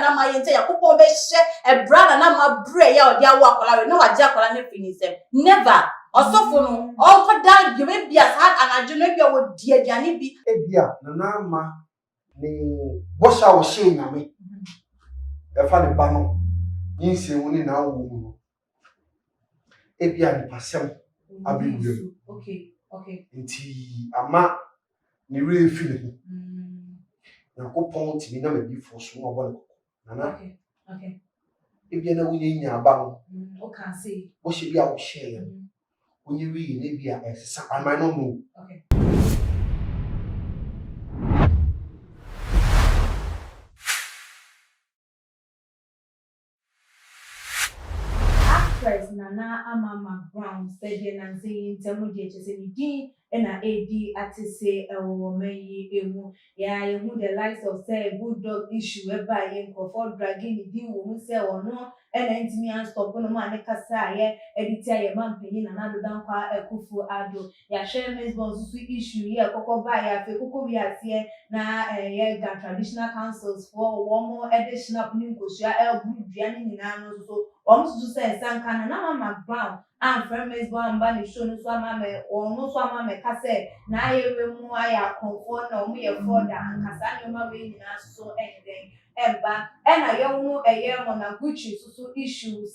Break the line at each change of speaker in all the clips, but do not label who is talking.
na ma yente yakopon be hye e bra na ma bre ya odi awo akola we na waje akola na finisem never osofo no onkoda you be bia sa anajo na bia wo di aduane bi
ebia na ma ni bosha wo hye nyame e fa ne ba no yinse wo ni na wo mu ebia ni pasem abiwu
okay
nti ama ni re fi ne yakopon timi na ma bi fo so no bo nana
okay
ebia na wunye nya aba no
o can say
wo hye bia wo hye wunye wi ne bia esesa I might not know
okay actress Nana Amama Brown said and saying Temudia Chesenidi and a AD at say a woman emu ya who the likes of say bulldog issue whereby in for dragging the woman say or no and me and stop on man kasa ye editor your man pin and another down kwa ekufu ado ya share Miss Bonsu issue ye koko ba ya fe koko wi ase na ye ga traditional councils for one more additional new kosua elbu duane nyina no so to say Sankana Mama Brown and Friends Bamba show no so mama or no so mama kase na ye mu aya comfort na mu ye for da kasa no ma we nyina so anything eba na ye mu eye mo na Gucci so issues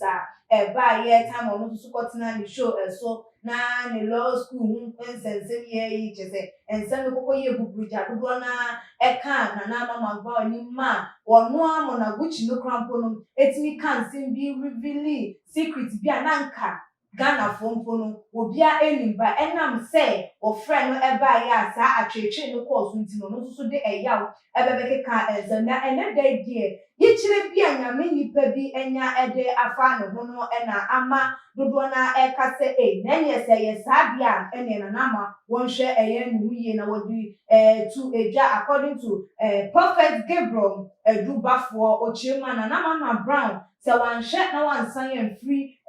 eba ye time on so kotina ni show so na ni law school nsensem ye yi chese ensem kokko ye bubuja dodo na eka na Mama Brown ni ma ono amo na Gucci no crampo no etimi kan sim bi reveal secret bi ananka Ghana fompo no obia enimba enam say o friend no eba ya sa atwetwe no course nti no so de eyaw ebebeke ka ezana ene dey die yichire bi anyame nipa bi enya ede afa no ho no ena ama dodo na ekase na enye say yesa bia ene na nama wonhwe eye nu ye na wodi to eja according to Prophet Gabriel edubafo ochirema na Mama Brown se wanhwe na wansan ye free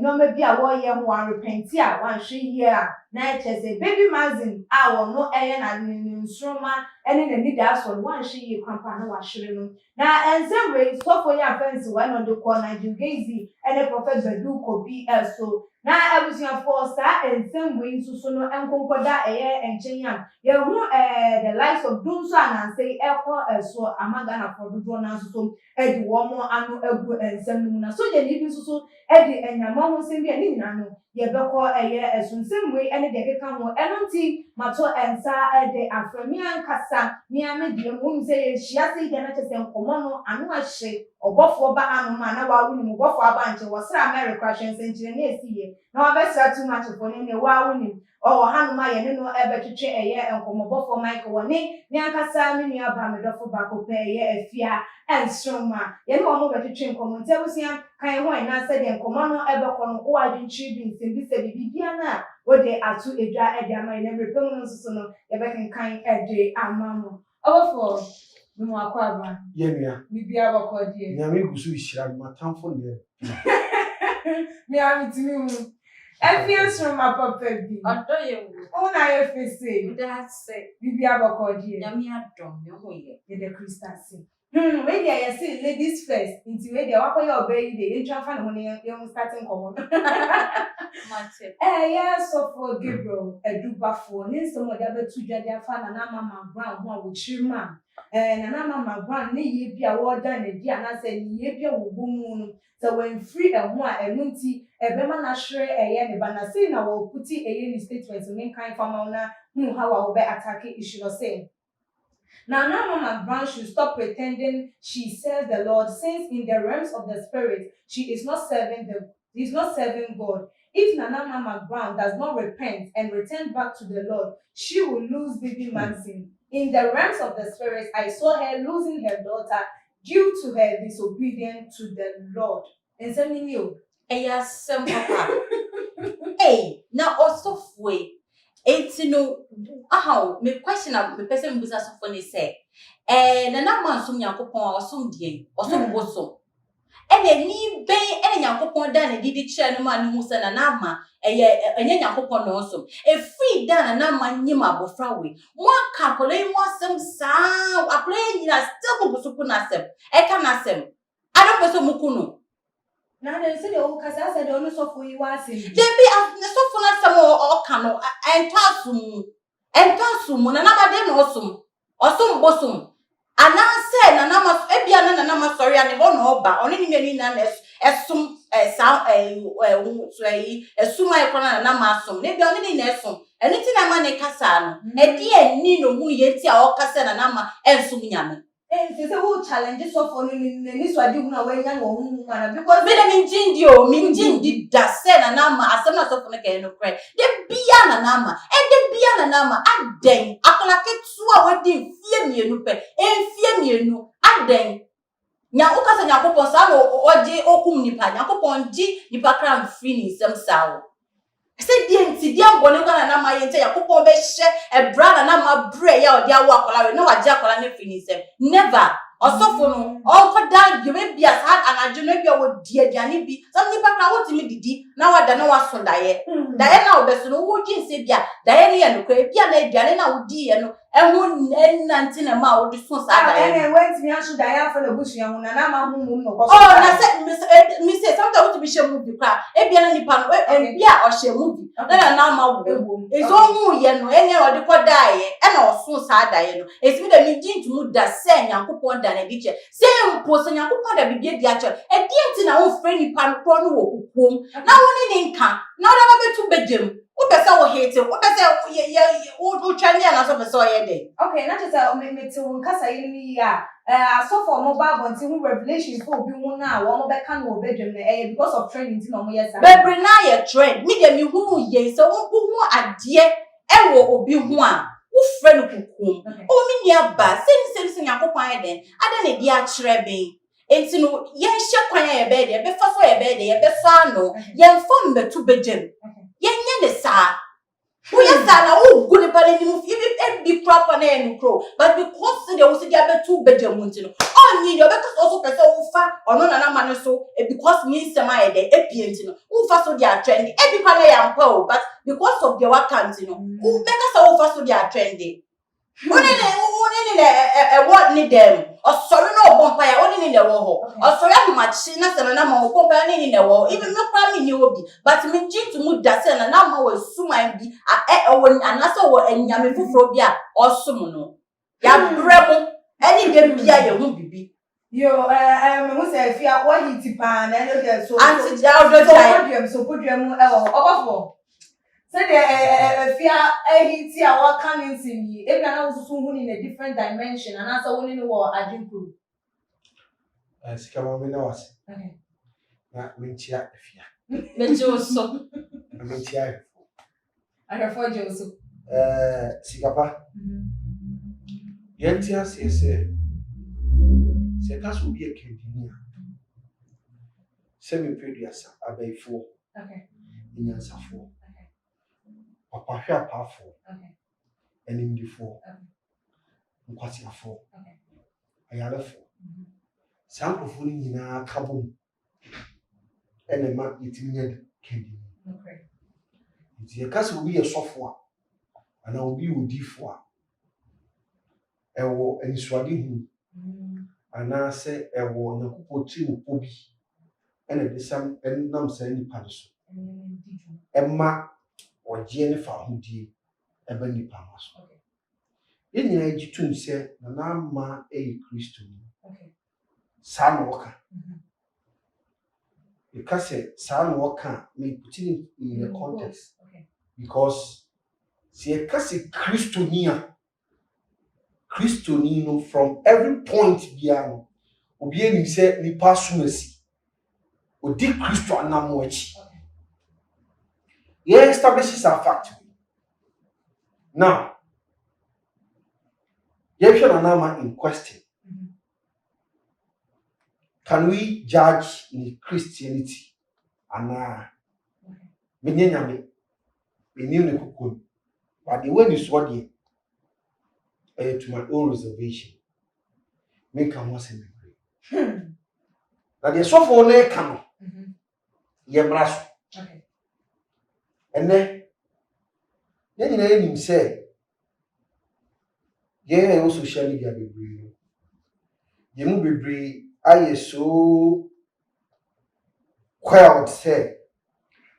nyoma bi a wo ye ho repenti a wanhwe ye a na echese baby magazine a wo no eye na nsroma ene na leader so wanhwe ye kwampa na wahwere no na enzewe sofo ya fence wa no de ko na Jugezi ene Prophet Bedu ko bi so na abusia for sa ensemble nsuso no enkonkoda eye enchenya ye hu the likes of Dunso and say eko so amaga na for do na nsuso edi wo mo anu egu ensem mu na so je ni bi nsuso edi enyama ho nsem bi ani nyina no yɛbɛkɔ ɛyɛ ɛsunsɛm wei ɛne deɛ keka ho ɛno nti mato ɛnsa ɛde afrɛ me ankasa me ame deɛ mu sɛ yɛhyia se deɛ na kyɛ sɛ nkɔmmɔ no ano ahye ɔbɔfoɔ ba hanom a na wawo nim ɔbɔfoɔ aba nkyɛ wɔsrɛ America hwɛ nsɛnkyerɛ ne ɛsiyɛ na wabɛsra too much fo ne wawo nim ɔwɔ hanom a yɛne no ɛbɛtwetwe ɛyɛ nkɔmmɔbɔfoɔ Michael wɔ ne ankasa me nua ba me dɔfo baako pɛ ɛyɛ afia ɛnsoroma yɛne wɔn mo bɛtwetwe nkɔmmɔ nti abusua kan ho ɛna sɛ deɛ nkɔmmɔ no ɛbɛkɔ no wɔ adwentwe bi nsɛm bi sɛ bibia no a wɔde ato edwa ɛde ama yɛn na mmerɛpɛ mu no nso so no yɛbɛkenkan ɛde ama mo ɔbɔfoɔ me mo akɔ aba
yɛnua
bibia bɔkɔ deɛ
nyame gu so hyira no matamfo deɛ
me a metumi mu afia nsoroma papa bi
ɔdɔ yɛ wo
wo na yɛfɛ se
that's it
bibia bɔkɔ deɛ
nyame adɔm me ho yɛ
yɛde krista se wei deɛ yɛse ladies first nti wei deɛ wakɔyɛ ɔbaa yi deɛ yɛntwa fa ne ho ne yɛhu starting nkɔmmɔ
mate
yɛ sɔfoɔ Gabriel adubafoɔ ne nsɛm ɔde abɛto dwa de afa Nana Mama Brown ho a wɔkyiri mu a Nana Mama Brown ne yie bi a wɔreda n'adi anaasɛ ne yie bi a wɔbɔ mu no sɛ wɔmfiri ɛho a ɛno nti ɛbɛma n'ahwere ɛyɛ ne ba na sei na wɔputi ɛyɛ ne statement ne nkan fama wo na hu how a wɔbɛ attack issue no say Nana Mama Brown should stop pretending she serves the Lord, since in the realms of the spirit she is not serving God. If Nana Mama Brown does not repent and return back to the Lord, she will lose baby Maxine. In the realms of the spirit, I saw her losing her daughter due to her disobedience to the Lord. And sending you.
ɛyɛ asɛm papa hey na ɔsɔfoe enti no aha me question a me pese me busa sɔfo ne sɛ Nana man som Nyankopɔn a ɔsom deɛ ɔsom bosom ɛna ni bɛn ɛna Nyankopɔn da na didi kyerɛ no ma ne hu sɛ Nana ma ɛyɛ ɛnyɛ Nyankopɔn na ɔsom efiri da Nana ma nyim abofra we mo aka akɔla yi mo asɛm saa akɔla yi nyina still mo busuku na asɛm ɛka na asɛm adɔpɛ sɛ mo kunu
na de se de o kasa se de onu sɔfo yi wa asɛm
debi ne sɔfo na asɛm ɔka no ɛntɔ asum Nana ma de na ɔsom bosom anase Nana ma ebia na Nana ma sɔre ane hɔ na ɔba ɔne ne menu na ɛsom saa ɛsum ayɛ kɔ na Nana ma asom ne bia ɔne ne na ɛsom ɛne ti na ma ne kasa no ɛdi ani no hu yɛ ti a ɔkasa Nana ma ɛnsom nyame
se wo challenge sɔfo no ni so ade hu na wanya wo hu mana because
me na minjindi da se Nana ma asɛm na sɔfo no kɛɛ no korɛ de bia Nana ma aden akola ketu a wadi mfie mienu pɛ mfie mienu aden nya ukasa Nyankopɔn sa no oje okum nipa Nyankopɔn ji nipa kra mfiri ni nsɛm sawo sɛ die nti die mbɔne kwa Nana ma yɛ nti Nyankopɔn bɛ hyɛ ɛbra Nana ma bre ya ɔde awo akola we na wagye akola ne firi ni nsɛm never ɔsɔfo no ɔnkɔda bi bia sa anadwo no bia wodi aduane bi sɛ nipa kra wotimi didi na wada na waso daye na obeso no wo dwinse bia daye ne yɛ no kra bia na aduane na wodi yɛ no ɛho nante na ma wodi so sa daye
ɛne wentimi aso daye afa na busua ho Nana ma hu mum no kɔ
oh na sɛ mi say sometimes wotimi hyɛ movie kra bia na nipa no bia ɔhyɛ movie na Nana ma wo ezo hu yɛ no ɛne ɔde kɔ daye ɛna ɔso sa daye no esimi da mi dintumu da sɛ Nyankopɔn da na di kyɛ sɛ mpo sɛ Nyankopɔn da bibia di akyɛ ɛdi nti na wo frɛ nipa no kɔ no wɔ kukuom na wo ne nka na wo da betu begem wo pɛ wo hate wo pɛ sɛ wo twani ana so pɛ sɛ ɔyɛ de
okay na kyerɛ sɛ me te wo nkasa yi ni a asɔfo mo ba bonti hu revelation for obi hu na wo mo bɛka no obedwem na because of training ti na mo yɛ sa
bebre na yɛ trend me de me hu yɛ sɛ wo hu adeɛ ɛwɔ obi hu a wo frɛ no kukuom o me nia ba sɛ Nyankopɔn ayɛ den ada na di akyerɛ ben enti no yɛnhyɛ kwan yɛ bɛɛ de yɛbɛfa so yɛ bɛɛ de yɛbɛfa no yɛmfa mbɛtu begem yɛnyɛ ne saa wo yɛ saa na wo gu ne pale nim bi proper na yɛ no kro but because de wo se dia betu begem enti no ɔnyi de ɔbɛka so pɛ sɛ wo fa ɔno Nana ma ne so because ni nsɛm ayɛ de epie enti no wo fa so dia trend ebi kwa na yɛ ampa o but because of the wakanti no wo bɛka sɛ wo fa so dia trend one what need them or sorry no bonfire only in the wall or sorry much na se na ma wo company in the wall even no kwami ni obi but me gin to mu da se na ma wo suma bi anasa wo anyame foforo bi a osum no ya brebo any dem bia ye hu bibi
Yo, who say if you are what you tipan, I know there's so
Auntie Jaldo Chai.
so put them over. Say the if you are hit here, what can you see? If you are also soon in a different dimension, and answer one in the war, I drink proof.
Sikama me na wase.
Okay.
Na mentia afia.
Mejo so.
Na mentia.
I refer you also.
Sikapa. Yentia se ka so bi ekendini a. Se me peduasa abaifo.
Okay.
Inyansafo. Papa hwe apafo.
Okay.
Enimdifo. Nkwasiafo.
Okay.
Ayalefo. Sankrofo ni nyina kabom. Ene ma yetiminya kendi.
Okay.
Nti ye kasa obi ye sofo a ana obi odifo a ewo enisuade hu ana se ewo nyakopo chi no obi ene desam enam sa nipa no so emma oje ne fa hodie eba nipa no so.
Okay.
Ye nyina ejitum se na ma Kristo ni.
Okay.
Sa no ka. Because sa no ka me put it in the context.
Okay.
Because see kasi Kristo ni no from every point bia no obi eni se ni pasumasi odi Kristo anamo achi.
Okay.
Yeah, establishes a fact. Now, Yeshua Nanama in question. Can we judge in Christianity? And Minyame, Minyame Kukun. But the way is what ye to my own reservation. Make a once in the day. Now, the so for ne cano. Yembraso.
Okay.
And then him say, yeah, also social media be brave. You move be brave. I so quiet say,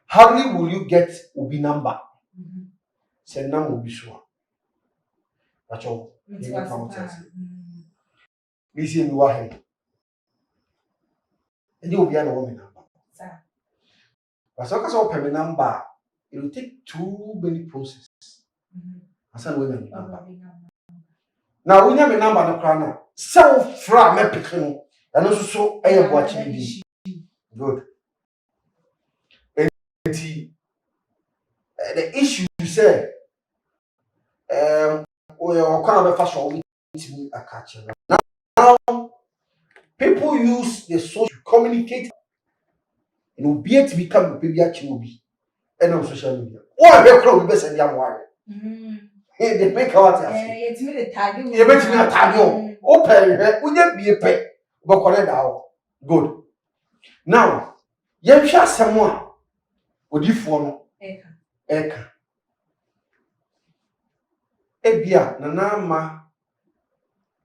hardly will you get Ubi number. Say number will be sure. That's all. Me see me wahe. And you will be an woman number. But so because open number, it will take too many processes. I said women number. Now we have a number no crana. So fra me pikin. And also so aye watching. Good. And the issue you say we are kind of fashion me a catcher. Now people use the social to communicate and will be to become a baby achieve and on social media. Or we crowd be send them wire. They make out
it's me the tag.
You bet me a tag you. Open we just be a pay. But correct now. Good. Now, you shall someone would you follow Eka. Ebia na ma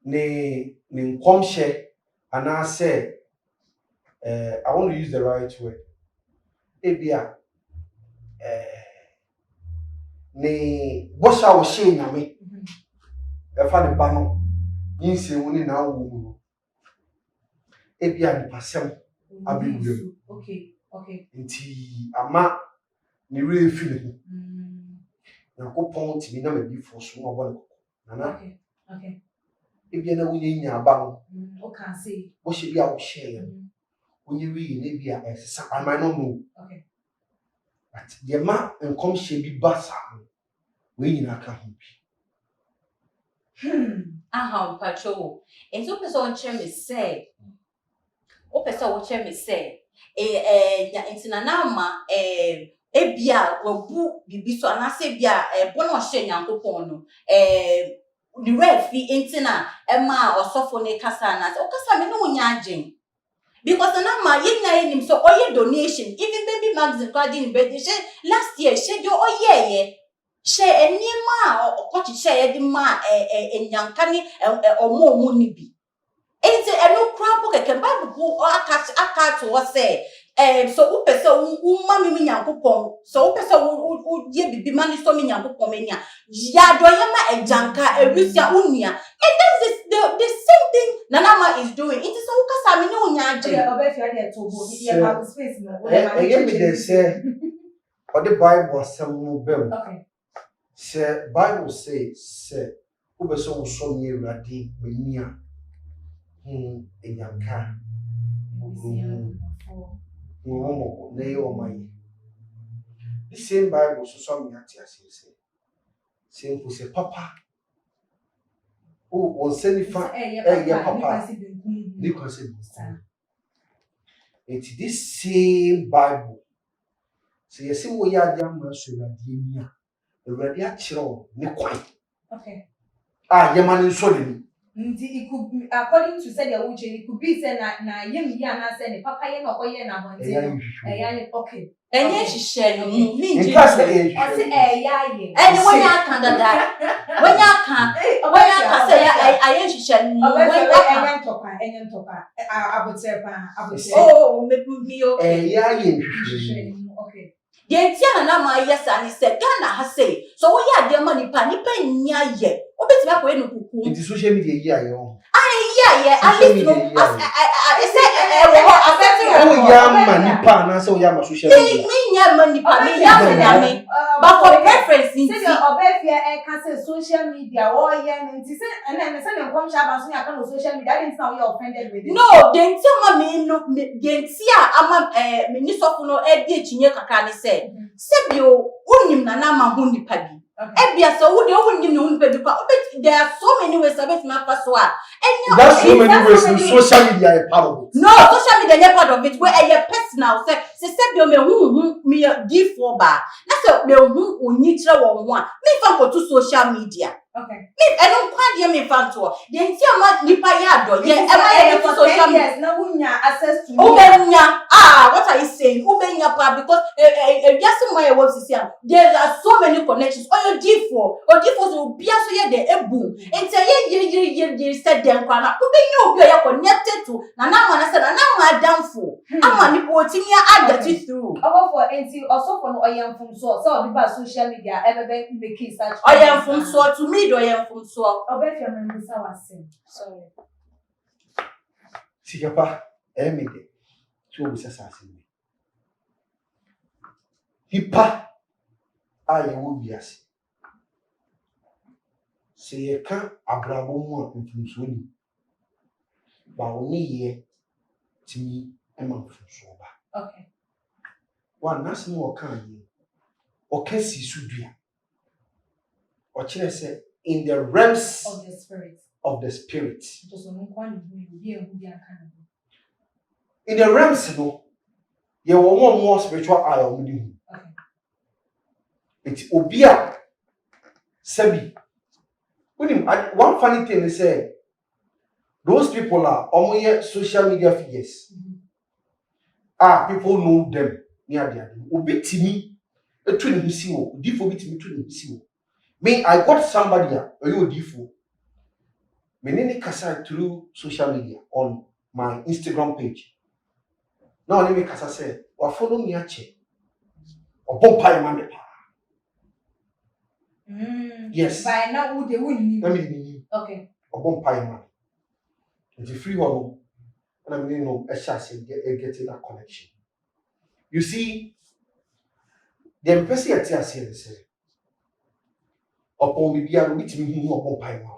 ne nkomhye and I say I want to use the right word. Ebia ne bosha wo hye nyame e fa ne ba no yinse woni na wo mu ebia ni pasem abewuem.
Okay.
Nti ama ni re feel ho na ko pon ti na ma bi fo so no bo ne nana
Okay.
ebia na wonye nya aba no
o can say
wo hye bia wo hye wonye wi na bia esesa I might not know.
Okay.
But the ma enkom hye bi basa we nyina ka ho bi.
Aha, patrol. And so person me say. O person me say. Intina na ma ebia wabu bibi so anase bia bono hye nyankopon no the refi intina ma osofo ne kasa na o kasa me no nya agyen because na ma yenya enim so oye donation even baby magazine kwadi ni birthday last year she do oye she enima okochi she ye di ma enyanka ni omo ni bi enti eno krampo keke bible aka to wo say so wo pese wo ma me nyankopon so wo pese wo ye bibi ma ni so me nyankopon me nia ya do ye ma ejanka ebusia unia and that is the same thing Nanama is doing. It is so kasa me no nya age
obefia dey to bo dey have space no
me dey say what the Bible say no bem
okay
say Bible say wo be so wo so me Awurade mania ejanka the same Bible so some say papa oh on send fa papa ni concept it's this same Bible say you see wo ya dia ma so na die ni a Awurade a kire ne kwan
okay
yemani so ni
it could be, according to say the uche, it could be say na yemi ya na say ne papa ye no koye na monte okay
enye hihye no mi nji
o say
ya ye
eni wonya kan dada wonya kan say aye hihye no
wonya enye ntopa abotepa
oh me okay
ya ye hihye
okay
Yentia na ma yesa ni se Ghana ha say so wo ya de ma nipa nya ye obetimi akoye no kuku
it is social media here yo
yeah at least no I say wo affect
oh ya ma nipa na say o ya ma social media
me nya ma nipa me ya ma me but for preference in
say obefia e can say social media wo ye nti say na say na kom sha ba so ya kan social media didn't now you offended with it
no dentia ma me no dentia ama me ni sofo no e di echinye kakra ni say sebio unim na ma ho nipa bi ebia so wo de unim na ho nipa bi kwa there are so many ways about my paswa
that's so many ways in social media is part of it
no social media is part of it where a personal say sebio me hu me D4 ba na say me hu onyi kire wo ho a me fa ko to social media
okay
me eno kwa de me fa to de ntia ma nipa ya do ye e ma ye to social media
na wunya access to
ubenya what are you saying ubenya pa because just my words here there are so many connections or D4 so bia so ye de ebu enti ye said dem kwa na ubenya obi o ye connected to na ma na say na ma damfo ama ni po timi a get it through
for enti also for no oyemfum so obi ba social media ebebe make search
oyemfum so to me do oyemfum so
obefia membisa wase sorry
sikapa emide tí o bisa sase mi hipa aye wo biase se ye ka abrabo mu a mfunso ni ba oni ye timi ema mfunso ba
okay
wa nasim o kan yi o kasi sudua o kire se in the realms of the spirit
just no kwa ni bi aka
in the realms no ye wo more spiritual eye o mudi
okay
it obia sabi one funny thing is say those people are omoye social media figures people know them near their obi timi etu ne hisi wo difo bi timi etu ne hisi wo me I got somebody you difo me ne kasa through social media on my Instagram page now let me kasa say wa follow me ache obompa man pa yes
by now who they win okay
obompa man it's free one and I mean no a chance getting that connection you see the person at here say upon me bia we timi hu obompa man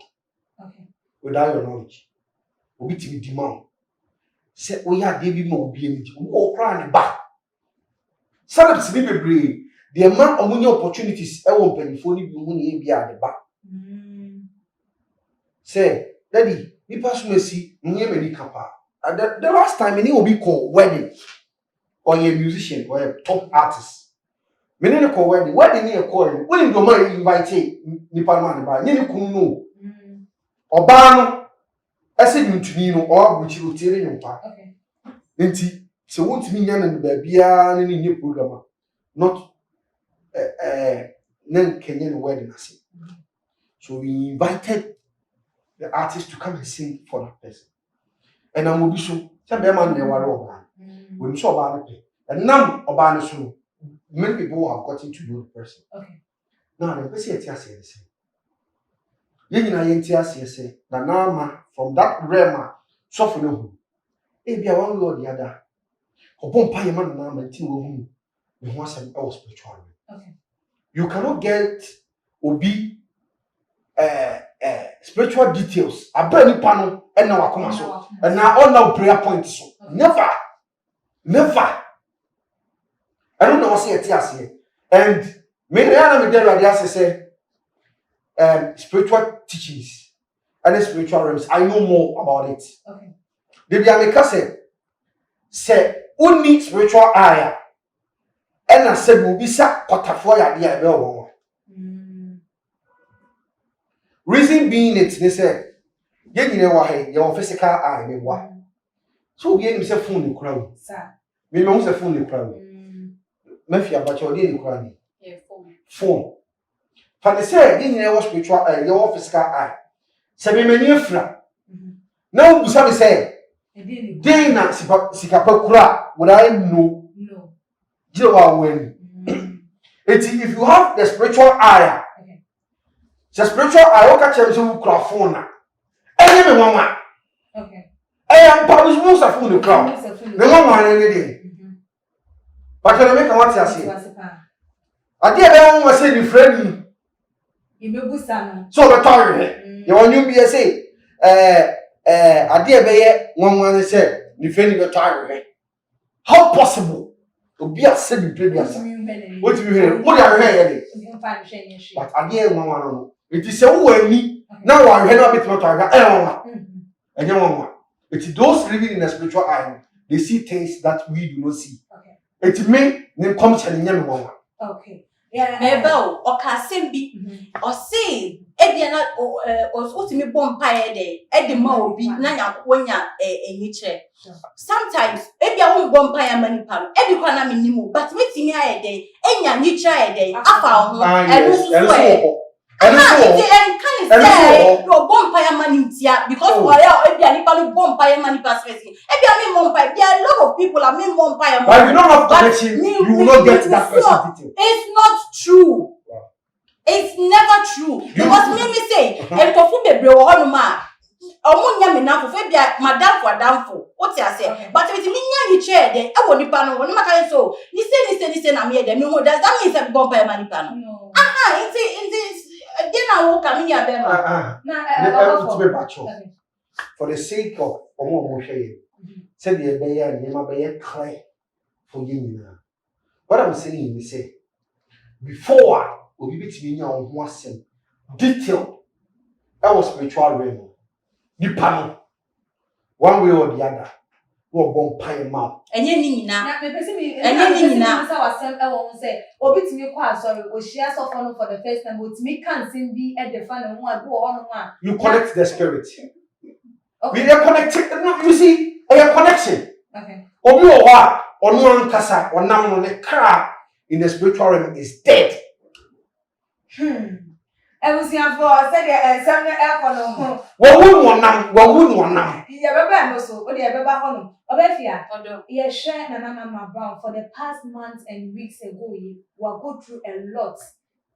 okay
without your knowledge we timi demand say we are dey bi ma obi eni wo kra ne ba salads bi bebre the man omunye opportunities e won penifo ni bi mu ne e bia de ba say daddy ni pass mercy nye me ni kapa the last time any obi call wedding or a musician or a top artist me ne call wedding ni e call when do man invite ni pa man ba ni kun no oba no ese ntuni no o abuchi o tiere nyompa
okay
enti se wontimi nya na ba bia ne nye program not then Kenyan wedding ase so we invited the artist to come and sing for that person and I'm obi so say be man na ware oba when so oba na pe And now oba no so many people have gotten to know the person.
Okay.
Now the person etiase say. Ye nyina ye etiase say na na from that realm so for no hu. E bia one way or the other. Obon pa ye man na ma nti wo hu. Me ho asem e was spiritual.
Okay.
You cannot get obi spiritual details. Abani pano and now akoma so. And now all now prayer points so. Never. I don't know what say etiase. And me na me dey ready say spiritual teachings and spiritual realms. I know more about it.
Okay.
The Biameka say only spiritual eye. And I said will be sa kotafo ya dia be wo. Reason being it they say ye nyine wa he your physical eye me wa. So we say phone ni kura.
Sir.
Me no say phone ni kura. Mafia ba cho dey ni kura ni.
Yeah,
Phone. For the say ye nyine wa spiritual eye your physical eye. Say me mani afra. Now we say dey na sikapa kura would I know?
No.
You know when if you have the spiritual eye,
Okay.
the spiritual eye, what catch you crowd phone na? Any me mama.
Okay.
I am publish most of phone the crowd. Me mama any day. But you make what you say. I dey be one say the friend
You me busa no.
so the toy. You want you be say I dey be one say the friend the toy. How possible? Obi a say the previous. What do you hear? What are you hearing? But again, no. It is so well. Now I hear a bit more and you it is those living in a spiritual eye, they see things that we do not see.
Okay.
It may then come telling them.
Okay. Yeah.
Mebel or Casimbi or say Ediana or Sotimi Bompire day, Eddie Mo be Nanya Wanya a chair. Sometimes maybe I won't bompire money pal, every one I'm in but meeting me a day, Enya Nicha a day, I found and can say your bompire money because we are a bompire money perspective. There are a lot of people are mean bompire money.
But you don't have connection, you will not get that person.
It's not true. It's never true. Because me say, and Kofu be brew ma. Omunya me na for madam for damfo. What you say? But if me nya ni chair there, I won't pano. When I so, ni say na me there. Me who does that mean say bompire money pano?
No.
It's then I will come here bema.
For the sake of Omo Moshe, said the Bayer and Yama Bayer cry for you. What I'm saying is say before we be to on one detail that was spiritual realm. The panel one way or the other. Wo bon pie mouth.
Enye ni nyina.
Na me pese me
enye ni nyina.
Sa wasem e won say obi timi kwa sorry o share so for the first time but me can sing be at the fan ho adu ho no ma.
You connect the spirit.
Okay.
We are connected. No, you see, a connection.
Okay.
Obi o wa onu ankasa onam no ne kra in the spiritual realm is dead.
Ebusiafo said some e kono ho.
Wo wu onam.
Ya baba no so, o de baba ho no. Obefia.
Odo.
Ye share na Mama Brown for the past months and weeks ago we go through a lot.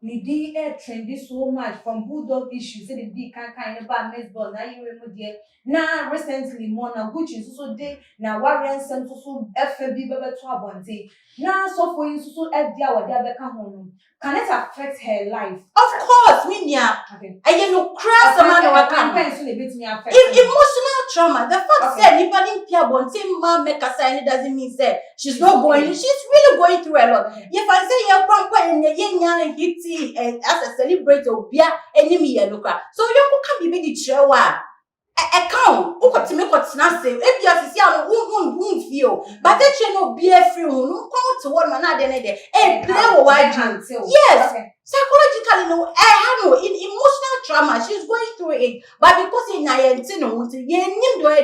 Nidi trendy so much from bulldog issues. Say the D can about baseball. Now you remember there. Now recently more na Gucci so day na Warren Sam so FB baba to abonte. Now so for you so dia wa dia beka ho. Can it affect her life?
Of course, Minya.
Okay.
I no crass a man or
campaign so bit me affect.
Emotional trauma. The fact said anybody pia bonte ma make a sign doesn't mean say she's not going. She's really going through a lot. If I say you're from and hitty and as a celebrator, bia enemy yellow. So you can be the chewa. Account, who got to make what's not say, if you are to won't feel, but that you know, be a free one, come to one man, and play wide hands. Yes, psychologically, no, I have no emotional trauma, she's going through it, but because in Nayantino,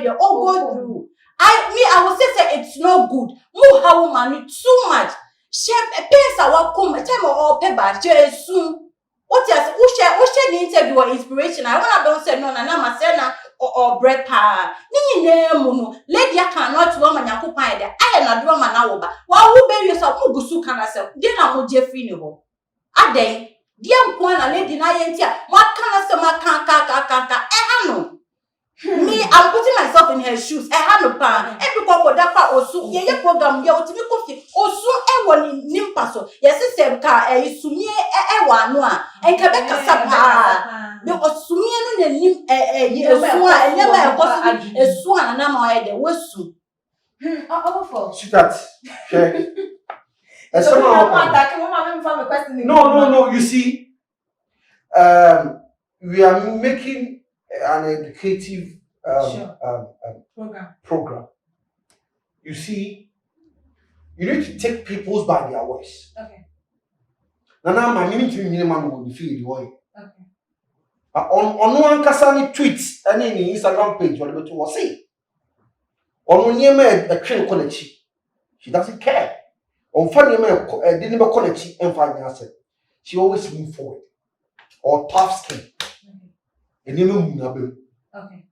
you all go through. I will say it's not good. Move how money too much. Share a pace our come a time or paper, soon. What else? Who share the interview or inspiration? I want to don't say no, na say or bread pa. Nini ne muno. Lady cannot woman yakupa. I am not woman na wo ba wa wo be wi so mo gusu kana se de na mo je free ni ho aden dia nko na lady na ye ntia mo kana se ma kan ha no me I'm putting myself in her shoes no pa every couple that pa osu ye program ye otimi kofi osu ni nimpa so yes se ka isumie wa no a enka be kasa pa be osumie no na nim esu a enema e koso esu a na ma ye de wesu
for
sweetheart check no you see we are making an educative program. You see, you need to take people's by their voice.
Okay.
Now, my minimum will be feel the way.
Okay.
On one kasani tweets and any Instagram page, what about to say? On Yema a train college, she doesn't care. On funny didn't college and find herself. She always move forward or tough skin. And you know,
okay.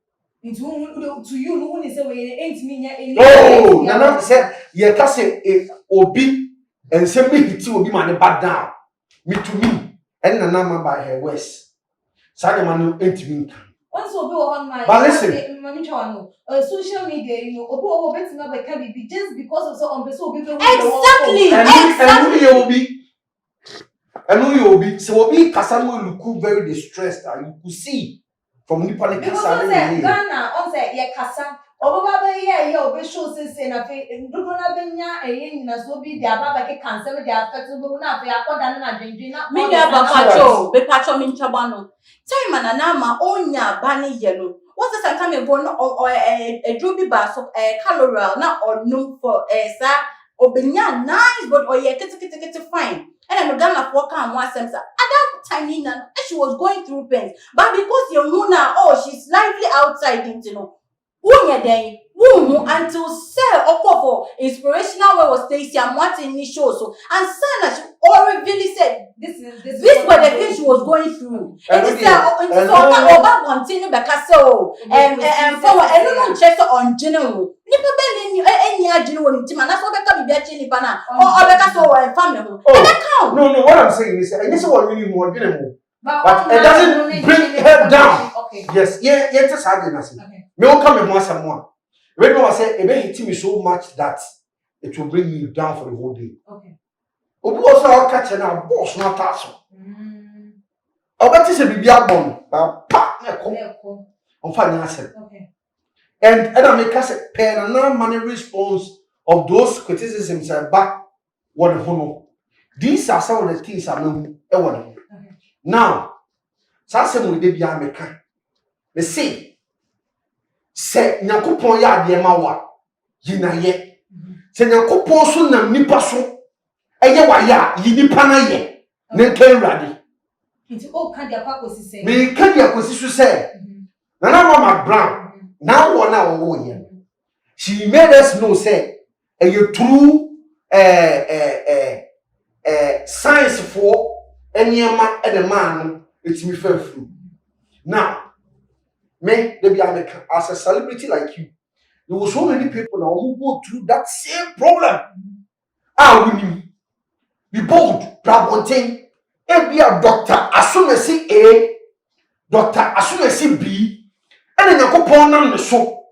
To you, no one is away, ain't me.
Oh, Nana said, ye can say obi and send me to be man back down. Me to me, and Nana by her waist. Sagamanu ain't me.
Once will be on my social media, you know, Obo betting up a candy just because of so people.
Exactly.
And who you be. And who you be. So Obi Kasamo look very distressed, and you could see. From the panic
because Ghana on say ye kasa obaba be ye obe show say na fe ndodo na benya eyin na so bi dia baba ke cancer be dia affect bo na fe akoda na dwendwen na
me dia ba pacho be pacho me nchaba no time na ma onya ba ne ye no what is time e go no drobi ba so calorie na onum for sa obenya nice but oye kete fine and then Ghana for can one sense at that time she was going through pains but because your muna she's lively outside you know until say for inspirational way was Stacey and Martin in show so and Sana she already said this were the things she was going through and this so continue because so and forward and no just on general nipa be any agene team and that's what be be achi nipa na or because so family
no what I'm saying is I guess what really more but it doesn't bring her down.
Okay.
Yes, just hard enough. Me will come and some more. When I say it may hit me so much that it will bring me down for the whole day.
Okay.
Obu also our catch and our boss not tasso. I bet it's a baby album, but on financial.
Okay.
And I make us a pen and no money response of those criticisms back what the hono. These are some of the things I know. Now, Sassam with the Yamaka. They say Nyakupon ya de mawa yina ye. Se Nyakupon so na nipa so eye wa ya yi nipa na ye. Ne kan rade.
Nti o kan dia kwa kosi se.
Me kan dia kosi so se. Nana Mama Brown. Now one na wo ye. She made us know say a true science for anyama and the man it's me fair through. Now, me, as a celebrity like you, there were so many people now who go through that same problem. We bold, Brabontain, be a doctor as soon as see A, doctor as soon as see B, and then you go pound on the show.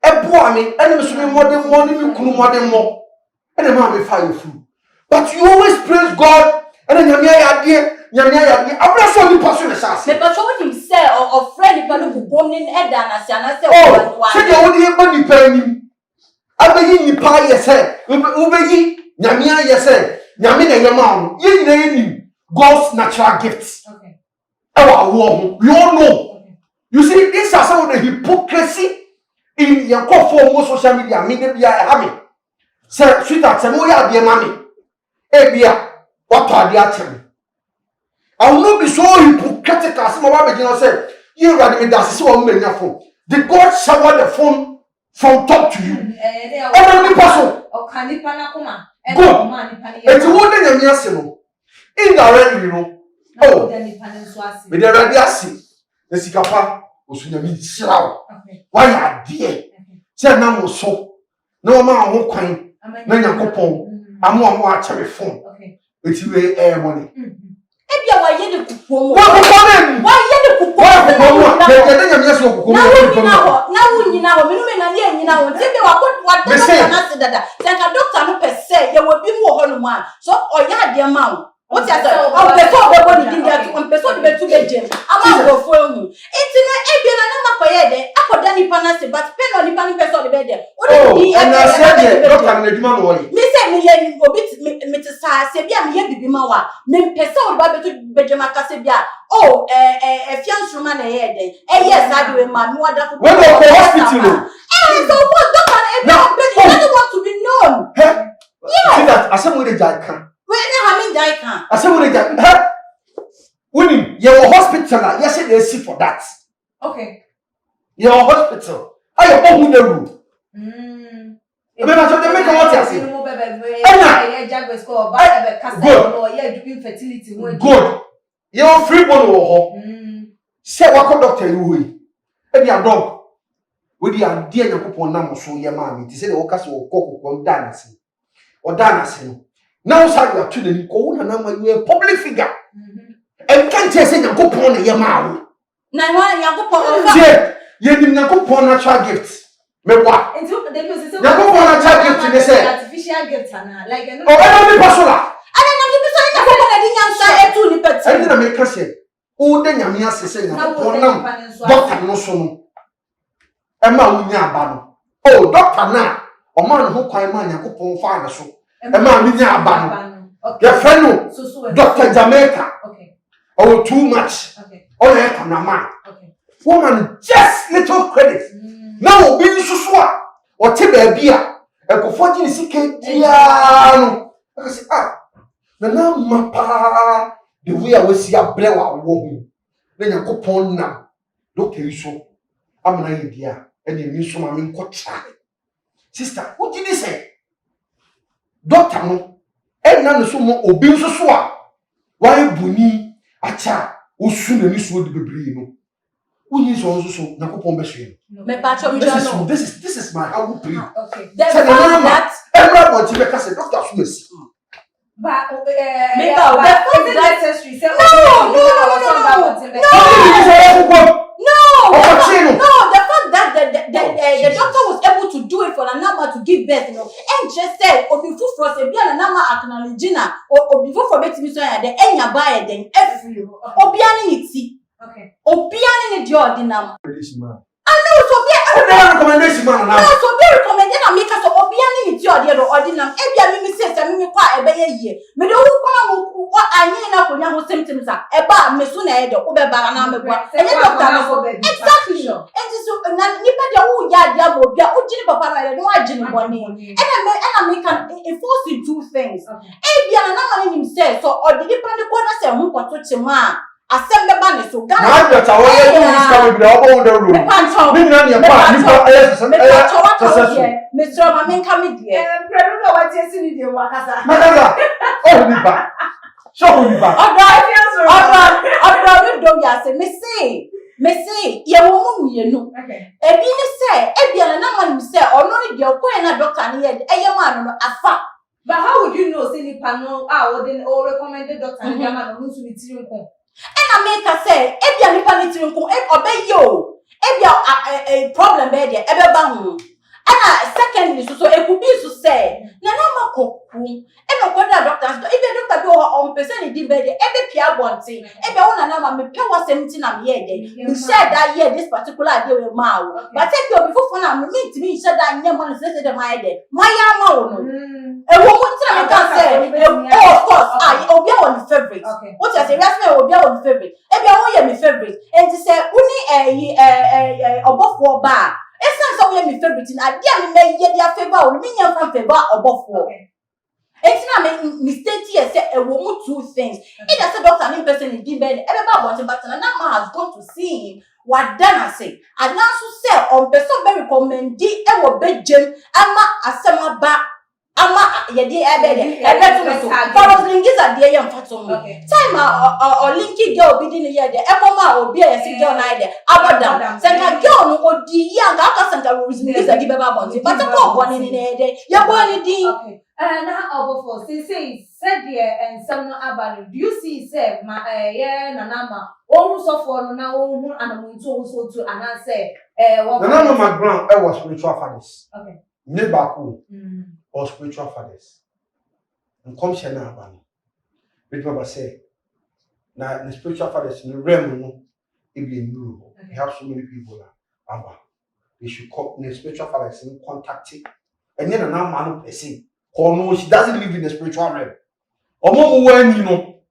A boy, me, and you should more than money, you could more than more, and the man will fire through. But you always praise God. And then I'm not so person as
the person himself or friend who born in Edana, and say,
said you only money penny. I begin you pie yourself, Ubegi, Yamia yourself, Yamina your mom, you name God's natural gifts.
Okay.
Oh, we all know. Okay. You see, these are some of the hypocrisy in your call for most social media. I mean, they are having. Sir, sweetheart, and we are dear mommy. Ebia. What are the actually? I will not be so hypocritical as my baby said. You rather me that's so many phone. Did God shower the phone from top to you? Every person. Good. It's one thing I'm asking. Indirectly, you know. Oh, with the radiasi, the Sikapa was in the mid slow. Why are dear? Say no so. No man won't coin. na Nyankopɔn amo akyere phone eti we air money
ebia wa ye de kukuo
wa
ye de kukuo
de nyame so kukuo
na wo nyina ho menu me na ne nyina ho tebe wa da na se dada tenka doctor no per se ye wo bi mu ho no ma so oya ade ma wo what ya say o pe so be body din dia to pe so be tu be jem ama go fo hu enti na ebia na makoye de akoda nipa na se but pe no nipa ni pe so be de o di
and I said doctor na adwuma no wo
me say me ye obi me te sa se bia me ye bibi ma wa me pese o ba be tu be jem aka se bia oh fiansroma na ye de yes ade we ma no ada ko
when go hospital
so what doctor ebia be you don't want to be known
see that asem we dey kan
we na ha me dai kan
asem we dey winning your hospital yes they see for that
okay
your hospital ayo ohun na ru ebe ma so dey make what you say
ya jagwe score ba ebe kasa no ya infertility
good you free bone wo ho say wa doctor you we e dia dog we dia die Nyankopon nam so ye ma mi ti say wo kasa wo kokoko danase o danase no now say you to the ko na na you a public figure and can't say Nyankopon na ye ma wo
na wa Nyankopon
say ye nim Nyankopon natural gift me wa
into the person say
Nyankopon natural gift they say
artificial gift na like
o e no be personal
ana na bi so Nyankopon na di nyansa etu ni peti
ani na me ka say o de nyame asese Nyankopon nam doctor no so no e ma wo nya aba no o doctor na o ma no ho kwan ma Nyankopon fa na so e ma mi nya aba no your friend Dr. Jamaica
okay
oh too much
okay
oh yeah come na man
okay
woman just little credit now obi nsusu a o te ba bia e ko fo gini sike dia no I say na mapa the way I was here bre wa wo hu na Nyankopon nam doctor iso amana ye dia e de mi so ma mi nkotra sister what did he say doctor no e na no so mo obi nsusu a wa ebuni acha osu na ni so de bebre no who so Nyankopon be hwe
me pa cho mi no
this is my humble plea
okay
that
everybody be say doctor so mesi
but
me pa the
necessary say
no the fact that the doctor was able to do it for a number to give birth and just said obi fufro say bia na number acknowledge na obi fufro betimi so ya de enya ba ya den every obi ani iti
okay
obi ani ne di ordinam so
recommendation man na
so be recommended na make so obi ani iti ordinam e bia mi say mi kwa ebe ye yie me de wo kwa wo anyi na konya ho symptoms a e ba me so na e de wo be ba na me bua enye doctor na so exactly and so na nipa de wo ya dia mo bia o gini papa na no agini boni and I make it force you two things e bia na ma ni say so odi nipa ne ko na say ho kwato chema asembe ba ne so Ghana
na doctor wo ye do this come be obo the room ni na ne pa nipa
Mr. Mamenka me die
predo wa tie si ni die wakasa
magaza oh nipa so nipa
odo mi do ya say me say ye wo mu mienu ebi ni say ebia na ma ni say ono ni die ko na doctor ni ye eye ma no afa
but how would you know say ni pano or recommended doctor ni ma no so ni tiri nko
and I make her say ebia ni pa ni tiri nko obey yo ebia problem be there ebe ba hu and secondly so e could be so say na ma koku e no kwada doctors do ebe doctor bi o person di be there ebe pia bonte ebe wo na ma me pia wasem ti na me ye there you said that year this particular day we ma wo but if you be fofo na me meet me said that nyama no say the my there my ya ma wo no e wo mo ti na me can say of course obi a one favorite what you say we say obi a one favorite ebe wo ye me favorite and to say uni obofo ba essence of me favorite na dia me ye dia favor o me nya fan favor obofo enti na me mistake here say e wo mu two things either say doctor ni person di bed e be ba bonte but na man has gone to see him what done say and now so say on person be recommend e wo bejem ama asema ba ama ye dey ebe to for Rosalind Giza dey yam fato mo time or linky girl be dey here dey emoma obi a si girl na dey abodam senka girl no odi ya ga aka senka Rosalind Giza di beba bonti but ko boni ni dey ye boni di
na obofo say said there and some abanu do you see say ma nanama ohun so for no na ohun anamuntu so to ana say
Nanama McGround was spiritual fathers.
Okay.
Nebaku or spiritual fathers. And come share na abanu. Big Baba say na the spiritual fathers in the realm no it be new. We have so many people that Abba. They should call the spiritual fathers in contact it. And then Nanama no person. Or no, she doesn't live in the spiritual realm. Or more when you know,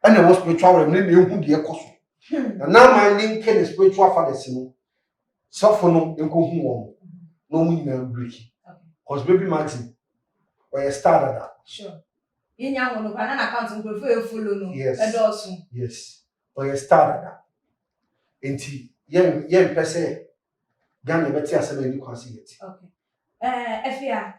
and there was spiritual realm, then you put the cost. And now my link the spiritual fathers, you know, suffer no, you go home, no meaning breaking. Because baby Martin, or you started that.
Sure. In young one, an accounting prefer follow no.
Yes.
And also.
Yes. Or you started that. Inti, yen per se, Ghana better as you can see it.
Okay. Efia,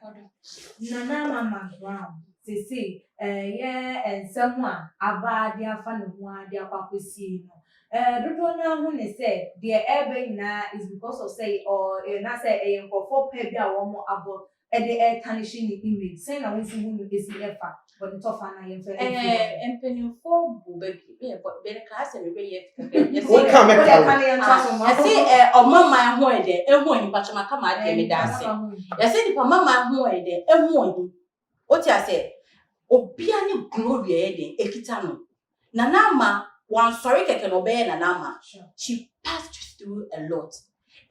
Nanama McGround, say, and someone about their fan of one, their papacy. Don't know who they say, their airbag na is because of say, or not say, a for pay one more about the air tarnishing image, saying I want to who is the effort, but the top and
penny for baby, but better class and be
What can make
I say, oh, mamma, who are there, and when Pachama come out, me dancing. I said, if a mamma, who are there, and one. What I say, Obiani glory, Ekitano. Nanama, one sorry, can obey Nanama. She passed through a lot.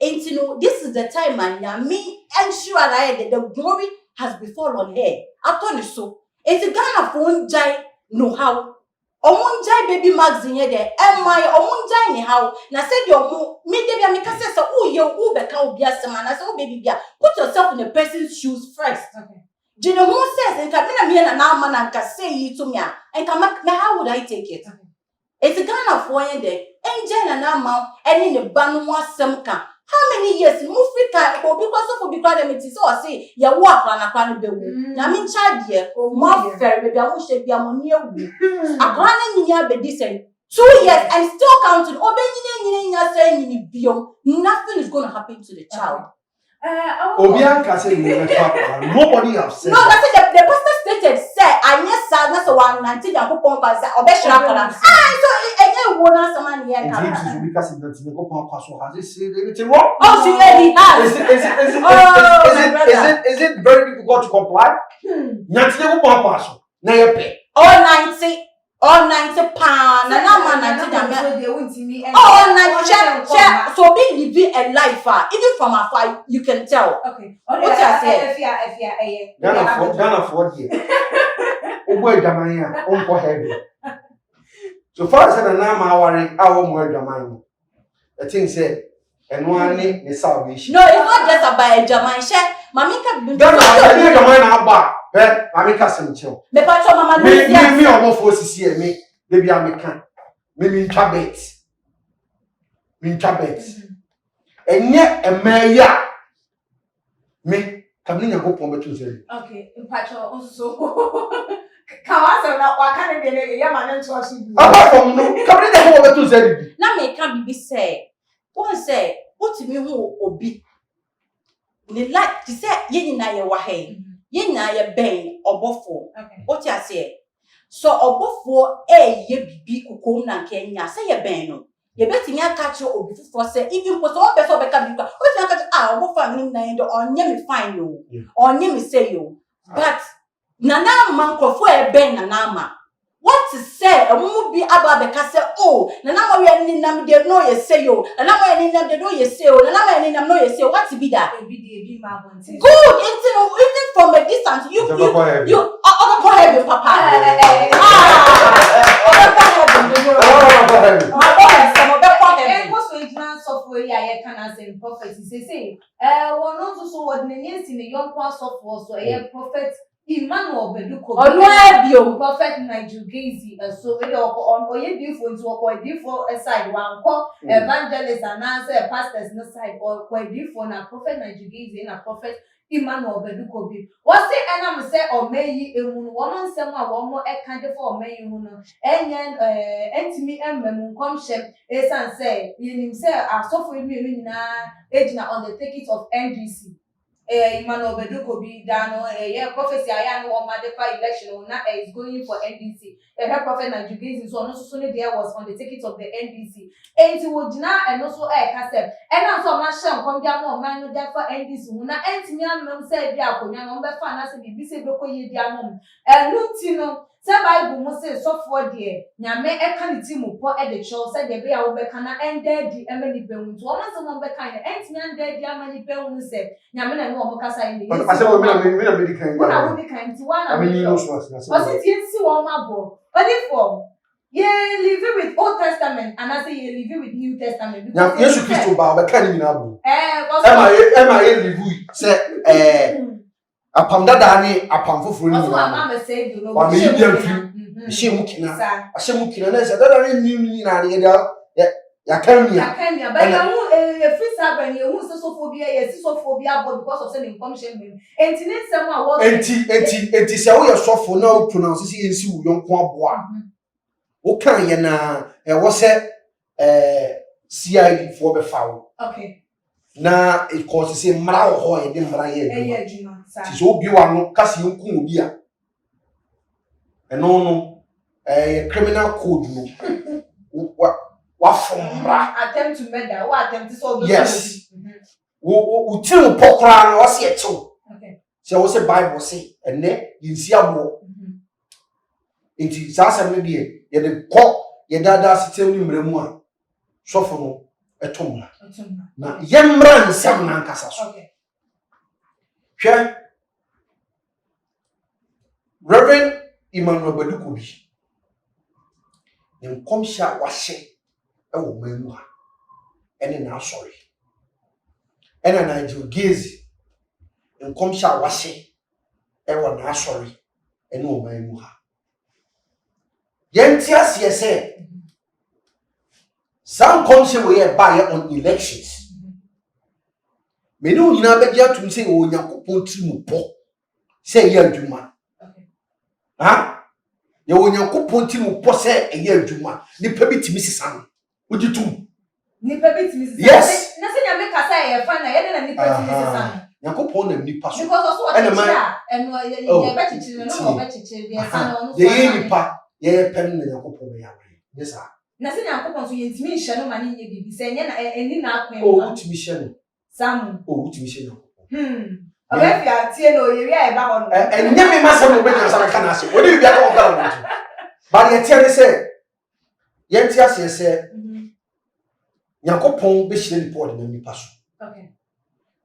And you know, this is the time, man, me ensure that the glory has befallen her. I told you so. It's a Ghana phone jai know how. Omunjai baby magazine there, and my omunjai ni how. Na said your me debi amika says, oh, you beka obia seman. I said, oh, baby, put yourself in a person's shoes first.
Okay.
Jino who says, and Kamina me and now man and can say it to me, and come how would I take it?
Okay.
It's a Ghana for you there, and Jen and now, and in the Banwa Semka. How many years Mufrika or because of because so I say ya walk on a pan be na min child here or more fair baby I wish be ammonia a granny near be decent 2 years and still counting obeying saying nothing is going to happen to the child.
Obianka said nobody have said.
No, that's it. The pastor stated, say, I yes, that's the one until you put on or best so won't answer money yet.
Because it's the Copa Paso has it said anything wrong?
Oh, she already has.
Is it very difficult to comply? Nancy Paso, now you pay.
All 90 pounds, and now man, check. So be living a life, even from afar, you can tell.
Okay.
What I say?
Ghana for you. Oh, boy, Jamaica, oh, heavy. So far as I now, my worry, our more Jamaica. The thing said, and one name is salvation.
No, it's not just about Jamaica. Mamika,
that's Jamaica. I'm a chill.
The patron, Mamma,
me almost forces here, me, baby, I'm a can. Maybe in Chabet. And yet, a mayor, me, coming and go for me to say.
Okay, in patron also. Kawasa na wakane bele ya manen to asu.
Apart from no, coming and go over to say.
Na me can be say. One say, what me who obi. The like to say, ye na ye wahe. Ye na ye ben obofo.
Okay.
What you say? So obofo ye bibi kukom na Kenya say ye ben no. Ye beti nya catch you obi for say even for one person be ka bi kwa. What you catch obofo nim na ndo onye me fine yo. Onye me say yo. But nana man krofo e ben nana ma. What to say a woman be about the castle? Oh, nana we are in them they know you say yo. Nana we are in them they know you say yo. Nana we are in them know you say what to be that?
Good,
even from a distance, you heaven, papa.
Software ya can say prophecy say one also so what the in the young software so a prophet Emmanuel Beduko prophet Nigel Gazy so we on oye different into or different side one call evangelist and answer pastors no side or different na prophet Nigel Gazy and a prophet Emmanuel Bedukobi. Was it and I'm say or may ye woman someone one more a kind of for may you know and me and come ship is and say you say I suffer me na on the ticket of NDC. Emmanuel Bedukobi Dano prophecy I know on my election now is going for NDC. Her prophet Nigerian so no so there was on the ticket of the NDC. And would now and also a cassette. And also my sham come down on man no there for NDC. Una enti me am say dia akonya no be fa na se bi se beko ye dia mom. No tino say Bible mo say so for there. Nyame e ka ni ti mo po e de show say de be ya wo be kana and there di emani be hu. O ma se mo be kan enti me and there di amani be hu say nyame na no mo kasa in the.
I said me na be di kan.
Na wo di kan ti wa na.
I mean you know so.
O si ti si wo ma bo. Only for yeah, living with Old Testament and I say you living with New Testament.
Now, Jesus Christ ba be kan ni na bo.
Am
I live say apam dada ni apam foforo ni.
Also mama say you know.
Wa me yi dia fi. She mu kina. Ashe mu kina na say dada ni na ni ya kan mi.
Ya kan mi. But you free servant you so phobia yes so phobia but because of saying information me. Enti ne sem a wo.
Enti say wo ye sofo na wo pronounce say ensi wo yonko aboa. Wo kan ye na wo say CID for be fawo.
Okay.
Na it cause say mra wo ho ye de mra ye.
Ejuma sa.
Ti so obi wa no kasi nku obi a. Eno no criminal code no.
Attempt to murder or attempt to solve the
yes. We tell pokra or see it too.
Okay.
So what's the Bible say? And then you see a more. Into Sasa maybe ye the cock, ye dada still in Remua. So for no a tomb. Now, Yamran Sam Nankasas.
Okay.
Sure. Reverend Emmanuel Bedukobi. Then come shall wash it. Oh, Memua. And now sorry. And then I do gaze. And come shall wash it. And now sorry. And no Memua. Yentias, yes, say. Some country will buy on elections. Many will never get to say, oh, Yakupo Timupo. Say, yeah, Juma. Huh? You will Yakupo Timupo say a year Juma. The pebble to Mrs. Sam. Would you do? Yes.
Nothing I make a say a fun. I had a nipper to Mrs. Sam.
Yakupo and Nipa.
Because also and a man and better children, no better children.
The Nipa, yeah, pen and Yakupo. Yes, sir.
Nothing I put on to me, Shannon, money, you be saying, and in our
oh, to mission.
Some,
oh, to mission.
I bet you are Tiano, you're about
and never must have been as I can ask you. What do you get all down? But yet, tell me, say, Yentia said, Yankopon be she report and then pass.
Okay.